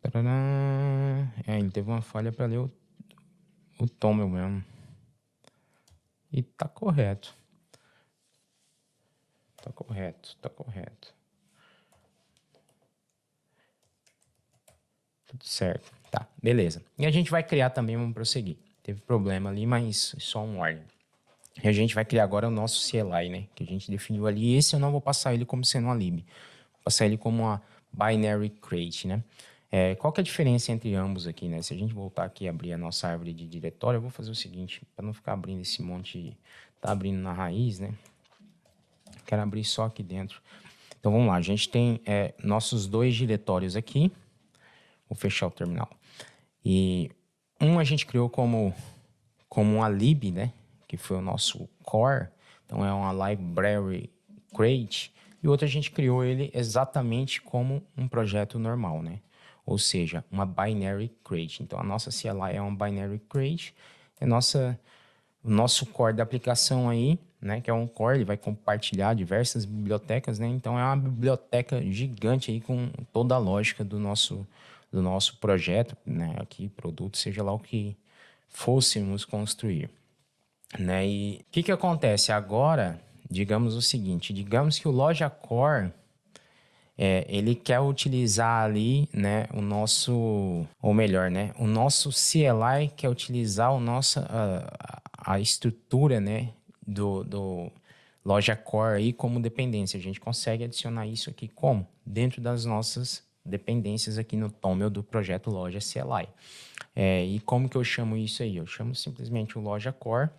[SPEAKER 1] Tarará. Ele teve uma falha para ler o Tomel mesmo. E tá correto. Tá correto, tá correto. Tudo certo. Tá, beleza. E a gente vai criar também, vamos prosseguir. Teve problema ali, mas só um warning. E a gente vai criar agora o nosso CLI, né? Que a gente definiu ali. Esse eu não vou passar ele como sendo uma lib. Vou passar ele como uma binary crate, né? Qual que é a diferença entre ambos aqui, né? Se a gente voltar aqui e abrir a nossa árvore de diretório, eu vou fazer o seguinte, para não ficar abrindo esse monte, tá abrindo na raiz, né? Quero abrir só aqui dentro. Então vamos lá, a gente tem nossos dois diretórios aqui. Vou fechar o terminal. E um a gente criou como uma lib, né? Que foi o nosso core. Então é uma library crate. E o outro a gente criou ele exatamente como um projeto normal, né? Ou seja, uma binary crate. Então a nossa CLI é uma binary crate. O nosso core da aplicação aí, né, que é um core, ele vai compartilhar diversas bibliotecas, né? Então é uma biblioteca gigante aí com toda a lógica do nosso projeto, né? Aqui, produto, seja lá o que fôssemos construir, né? E o que acontece agora? Digamos o seguinte, digamos que o Loja Core ele quer utilizar ali, né, o nosso, ou melhor, né, o nosso CLI quer utilizar a estrutura, né, do Loja Core aí como dependência. A gente consegue adicionar isso aqui como? Dentro das nossas dependências aqui no Toml do projeto Loja CLI. E como que eu chamo isso aí? Eu chamo simplesmente o Loja Core.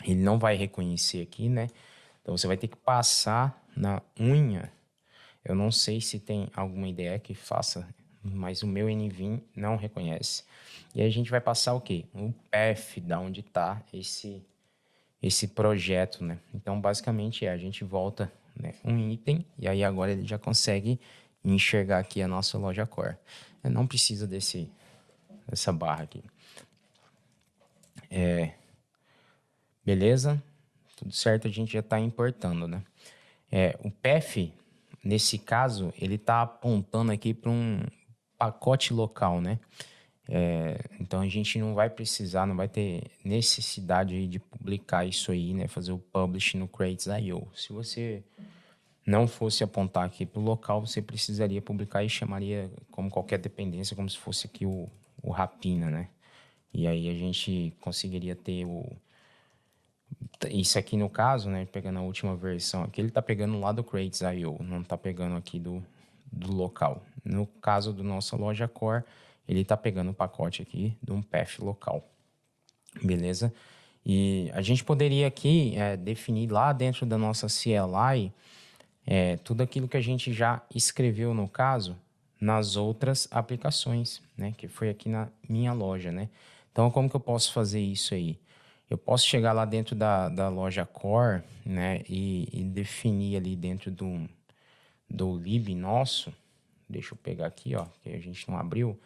[SPEAKER 1] Ele não vai reconhecer aqui, né? Então você vai ter que passar na unha. Eu não sei se tem alguma ideia que faça, mas o meu NVIM não reconhece. E aí a gente vai passar o quê? O path da onde está esse projeto, né? Então, basicamente, a gente volta, né, um item e aí agora ele já consegue enxergar aqui a nossa loja core. Eu não precisa dessa barra aqui. Beleza? Tudo certo, a gente já está importando, né? O path, nesse caso, ele está apontando aqui para um pacote local, né? Então a gente não vai precisar, não vai ter necessidade aí de publicar isso aí, né? Fazer o publish no crates.io. Se você não fosse apontar aqui para o local, você precisaria publicar e chamaria como qualquer dependência, como se fosse aqui o Rapina, né? E aí a gente conseguiria ter isso aqui no caso, né? Pegando a última versão aqui, ele tá pegando lá do crates.io, não tá pegando aqui do local. No caso do nossa loja core, ele tá pegando o pacote aqui de um path local. Beleza? E a gente poderia aqui definir lá dentro da nossa CLI tudo aquilo que a gente já escreveu no caso nas outras aplicações, né? Que foi aqui na minha loja, né? Então, como que eu posso fazer isso aí? Eu posso chegar lá dentro da loja Core, né? E definir ali dentro do lib nosso. Deixa eu pegar aqui, ó, que a gente não abriu.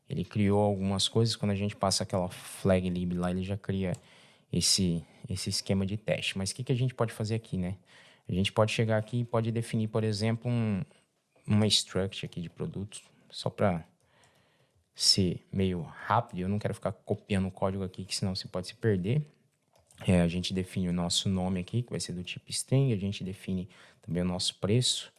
[SPEAKER 1] Ele criou algumas coisas. Quando a gente passa aquela flag lib lá, ele já cria esse esquema de teste. Mas o que a gente pode fazer aqui, né? A gente pode chegar aqui e pode definir, por exemplo, uma struct aqui de produtos, só para ser meio rápido. Eu não quero ficar copiando o código aqui, que senão você pode se perder. A gente define o nosso nome aqui, que vai ser do tipo string. A gente define também o nosso preço,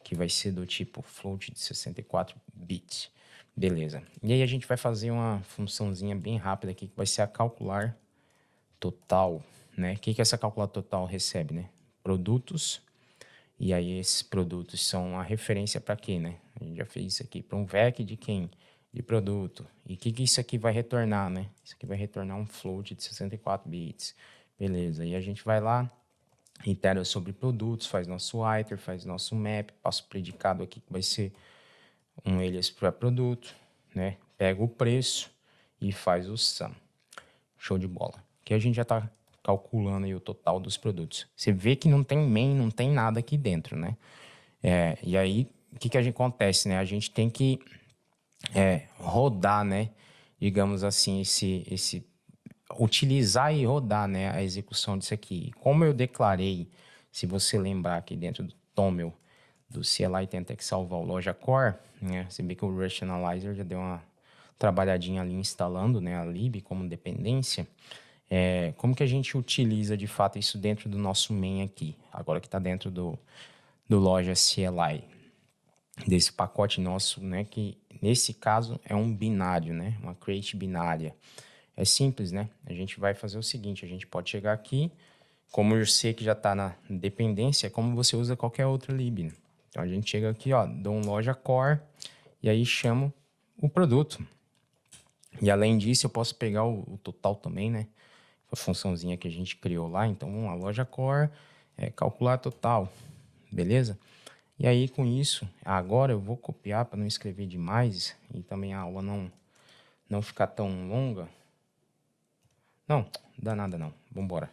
[SPEAKER 1] que vai ser do tipo float de 64 bits. Beleza. E aí a gente vai fazer uma funçãozinha bem rápida aqui, que vai ser a calcular total, né? O que essa calcular total recebe, né? Produtos. E aí esses produtos são a referência para quê, né? A gente já fez isso aqui para um VEC de quem? De produto. E o que isso aqui vai retornar, né? Isso aqui vai retornar um float de 64 bits. Beleza. E a gente vai lá itera sobre produtos, faz nosso iter, faz nosso map, passa o predicado aqui que vai ser um alias para produto, né? Pega o preço e faz o sum. Show de bola. Aqui a gente já está calculando aí o total dos produtos. Você vê que não tem main, não tem nada aqui dentro, né? E aí, o que a gente acontece, né? A gente tem que rodar, né? Digamos assim, utilizar e rodar, né? A execução disso aqui. Como eu declarei, se você lembrar aqui dentro do Toml, do CLI tenta que salvar o loja core, né? Você vê que o Rush Analyzer já deu uma trabalhadinha ali instalando, né? A lib como dependência. Como que a gente utiliza de fato isso dentro do nosso main aqui? Agora que está dentro do loja CLI, desse pacote nosso, né? Que nesse caso é um binário, né? Uma create binária. É simples, né? A gente vai fazer o seguinte, a gente pode chegar aqui, como eu sei que já está na dependência, é como você usa qualquer outra lib, né? Então, a gente chega aqui, ó, dou um loja core e aí chamo o produto. E além disso, eu posso pegar o total também, né? A funçãozinha que a gente criou lá. Então, vamos lá, loja core, calcular total, beleza? E aí, com isso, agora eu vou copiar para não escrever demais e também a aula não ficar tão longa. Não, dá nada não, vamos embora.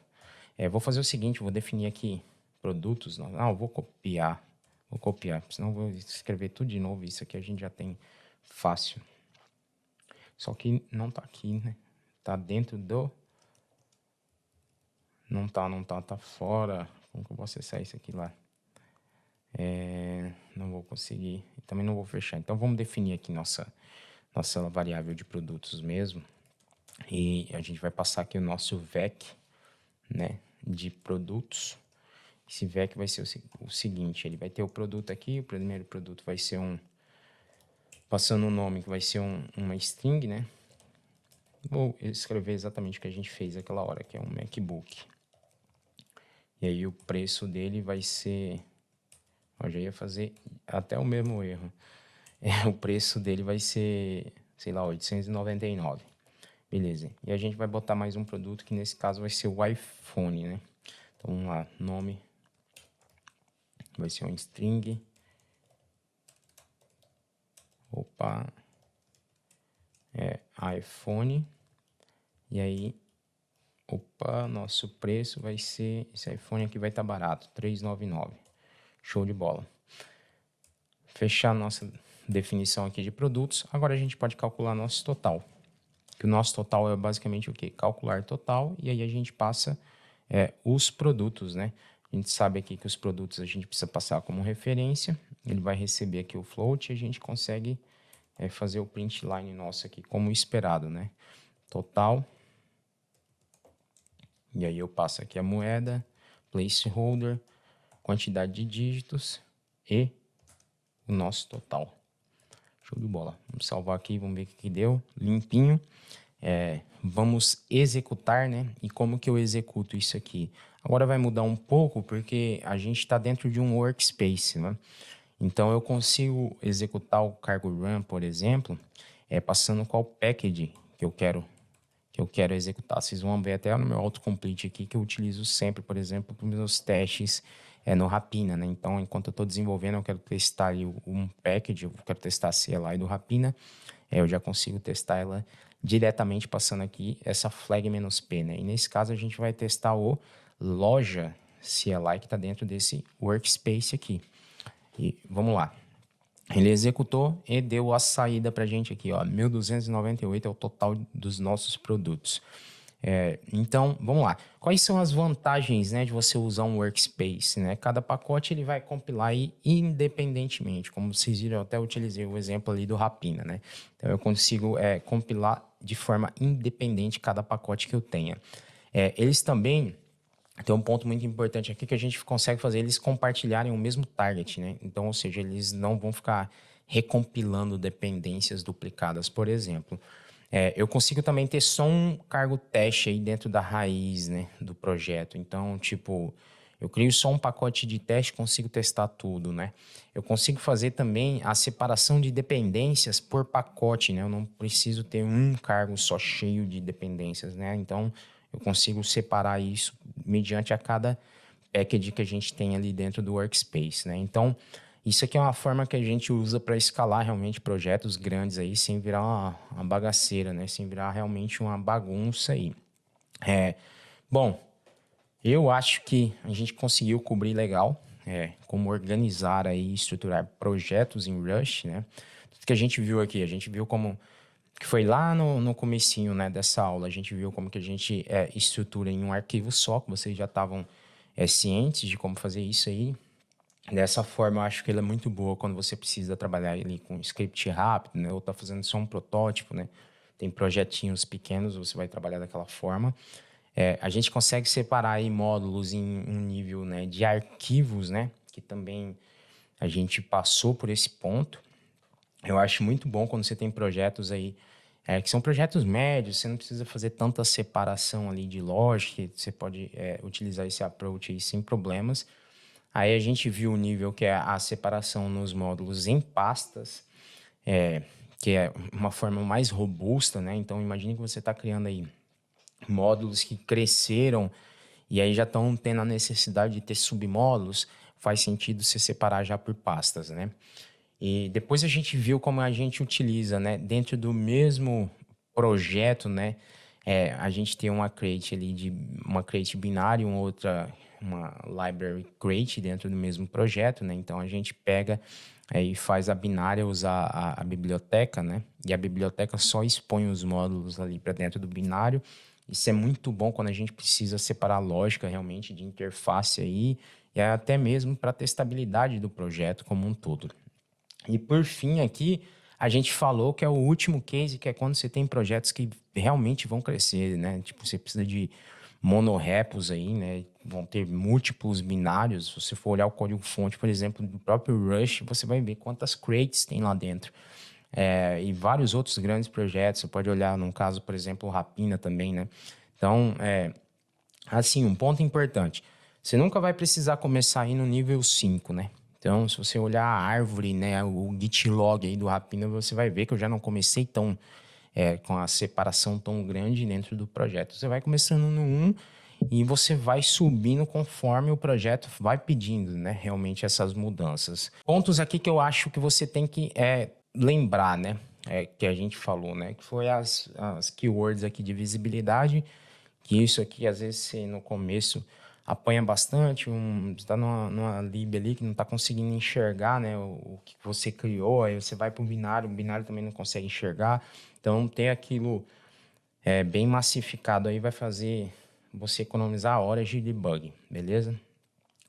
[SPEAKER 1] Vou fazer o seguinte, vou definir aqui produtos. Não, eu vou copiar, senão eu vou escrever tudo de novo. Isso aqui a gente já tem fácil. Só que não tá aqui, né? Tá dentro do... Não tá, tá fora. Como que eu vou acessar isso aqui lá? Não vou conseguir. Também não vou fechar. Então, vamos definir aqui nossa variável de produtos mesmo. E a gente vai passar aqui o nosso VEC, né? De produtos. Esse VEC vai ser o seguinte, ele vai ter o produto aqui, o primeiro produto vai ser passando o nome que vai ser uma string, né? Vou escrever exatamente o que a gente fez aquela hora, que é um MacBook. E aí o preço dele vai ser, eu já ia fazer até o mesmo erro. O preço dele vai ser, sei lá, 899. Beleza. E a gente vai botar mais um produto, que nesse caso vai ser o iPhone, né? Então, vamos lá, nome vai ser um string. Opa. iPhone. E aí, nosso preço vai ser, esse iPhone aqui vai estar barato, 399. Show de bola. Fechar nossa definição aqui de produtos. Agora a gente pode calcular nosso total. Que o nosso total é basicamente o quê? Calcular total, e aí a gente passa os produtos, né? A gente sabe aqui que os produtos a gente precisa passar como referência. Ele vai receber aqui o float e a gente consegue fazer o print line nosso aqui como esperado, né? Total. E aí eu passo aqui a moeda, placeholder, quantidade de dígitos e o nosso total. Show de bola. Vamos salvar aqui, vamos ver o que deu. Limpinho. Vamos executar, né? E como que eu executo isso aqui? Agora vai mudar um pouco porque a gente está dentro de um workspace, né? Então eu consigo executar o cargo run, por exemplo, passando qual package que eu quero executar. Vocês vão ver até no meu autocomplete aqui que eu utilizo sempre, por exemplo, para os meus testes no Rapina, né? Então, enquanto eu estou desenvolvendo, eu quero testar ali um package, eu quero testar a CLI do Rapina, eu já consigo testar ela diretamente passando aqui essa flag-p, né? E nesse caso a gente vai testar o loja CLI que está dentro desse workspace aqui. E vamos lá. Ele executou e deu a saída para a gente aqui, ó, 1.298 é o total dos nossos produtos. Então, vamos lá. Quais são as vantagens, né, de você usar um workspace, né? Cada pacote ele vai compilar aí independentemente. Como vocês viram, eu até utilizei o exemplo ali do Rapina, né? Então, eu consigo compilar de forma independente cada pacote que eu tenha. Eles também... Tem um ponto muito importante aqui que a gente consegue fazer eles compartilharem o mesmo target, né? Então, ou seja, eles não vão ficar recompilando dependências duplicadas, por exemplo. Eu consigo também ter só um cargo teste aí dentro da raiz, né, do projeto. Então, tipo, eu crio só um pacote de teste, consigo testar tudo, né? Eu consigo fazer também a separação de dependências por pacote, né? Eu não preciso ter um cargo só cheio de dependências, né? Então, eu consigo separar isso mediante a cada package que a gente tem ali dentro do Workspace, né? Então, isso aqui é uma forma que a gente usa para escalar realmente projetos grandes aí, sem virar uma bagaceira, né? Sem virar realmente uma bagunça aí. Bom, eu acho que a gente conseguiu cobrir legal como organizar aí, estruturar projetos em Rush, né? Tudo que a gente viu aqui, a gente viu como que foi lá no comecinho, né, dessa aula, a gente viu como que a gente estrutura em um arquivo só, que vocês já estavam cientes de como fazer isso aí. Dessa forma, eu acho que ele é muito boa quando você precisa trabalhar ali com script rápido, né, ou tá fazendo só um protótipo, né? Tem projetinhos pequenos, você vai trabalhar daquela forma. A gente consegue separar aí módulos em um nível, né, de arquivos, né, que também a gente passou por esse ponto. Eu acho muito bom quando você tem projetos aí que são projetos médios, você não precisa fazer tanta separação ali de lógica, você pode utilizar esse approach aí sem problemas. Aí a gente viu o nível que é a separação nos módulos em pastas, que é uma forma mais robusta, né? Então, imagine que você está criando aí módulos que cresceram e aí já estão tendo a necessidade de ter submódulos, faz sentido se separar já por pastas, né? E depois a gente viu como a gente utiliza, né? Dentro do mesmo projeto, né? A gente tem uma crate ali uma crate binária, uma library crate dentro do mesmo projeto, né? Então a gente pega e faz a binária usar a biblioteca, né? E a biblioteca só expõe os módulos ali para dentro do binário. Isso é muito bom quando a gente precisa separar a lógica realmente de interface aí, e até mesmo para a testabilidade do projeto como um todo. E por fim aqui, a gente falou que é o último case, que é quando você tem projetos que realmente vão crescer, né? Tipo, você precisa de monorepos aí, né? Vão ter múltiplos binários. Se você for olhar o código-fonte, por exemplo, do próprio Rush, você vai ver quantas crates tem lá dentro. E vários outros grandes projetos. Você pode olhar, num caso, por exemplo, o Rapina também, né? Então, assim, um ponto importante. Você nunca vai precisar começar aí no nível 5, né? Então, se você olhar a árvore, né, o git log aí do Rapina, você vai ver que eu já não comecei com a separação tão grande dentro do projeto. Você vai começando no 1 e você vai subindo conforme o projeto vai pedindo, né, realmente essas mudanças. Pontos aqui que eu acho que você tem que lembrar, né, que a gente falou, né, que foi as keywords aqui de visibilidade, que isso aqui, às vezes, você, no começo apanha bastante, você está numa lib ali que não está conseguindo enxergar, né, o que você criou, aí você vai para o binário também não consegue enxergar. Então, ter aquilo bem massificado aí vai fazer você economizar horas de debug, beleza?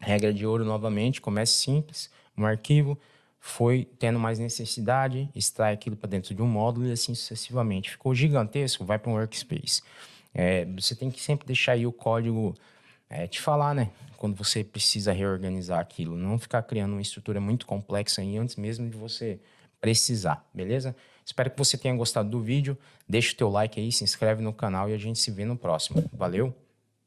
[SPEAKER 1] Regra de ouro, novamente, comece simples, um arquivo, foi tendo mais necessidade, extrai aquilo para dentro de um módulo e assim sucessivamente. Ficou gigantesco, vai para um workspace. Você tem que sempre deixar aí o código te falar, né? Quando você precisa reorganizar aquilo. Não ficar criando uma estrutura muito complexa aí antes mesmo de você precisar, beleza? Espero que você tenha gostado do vídeo. Deixa o teu like aí, se inscreve no canal e a gente se vê no próximo. Valeu!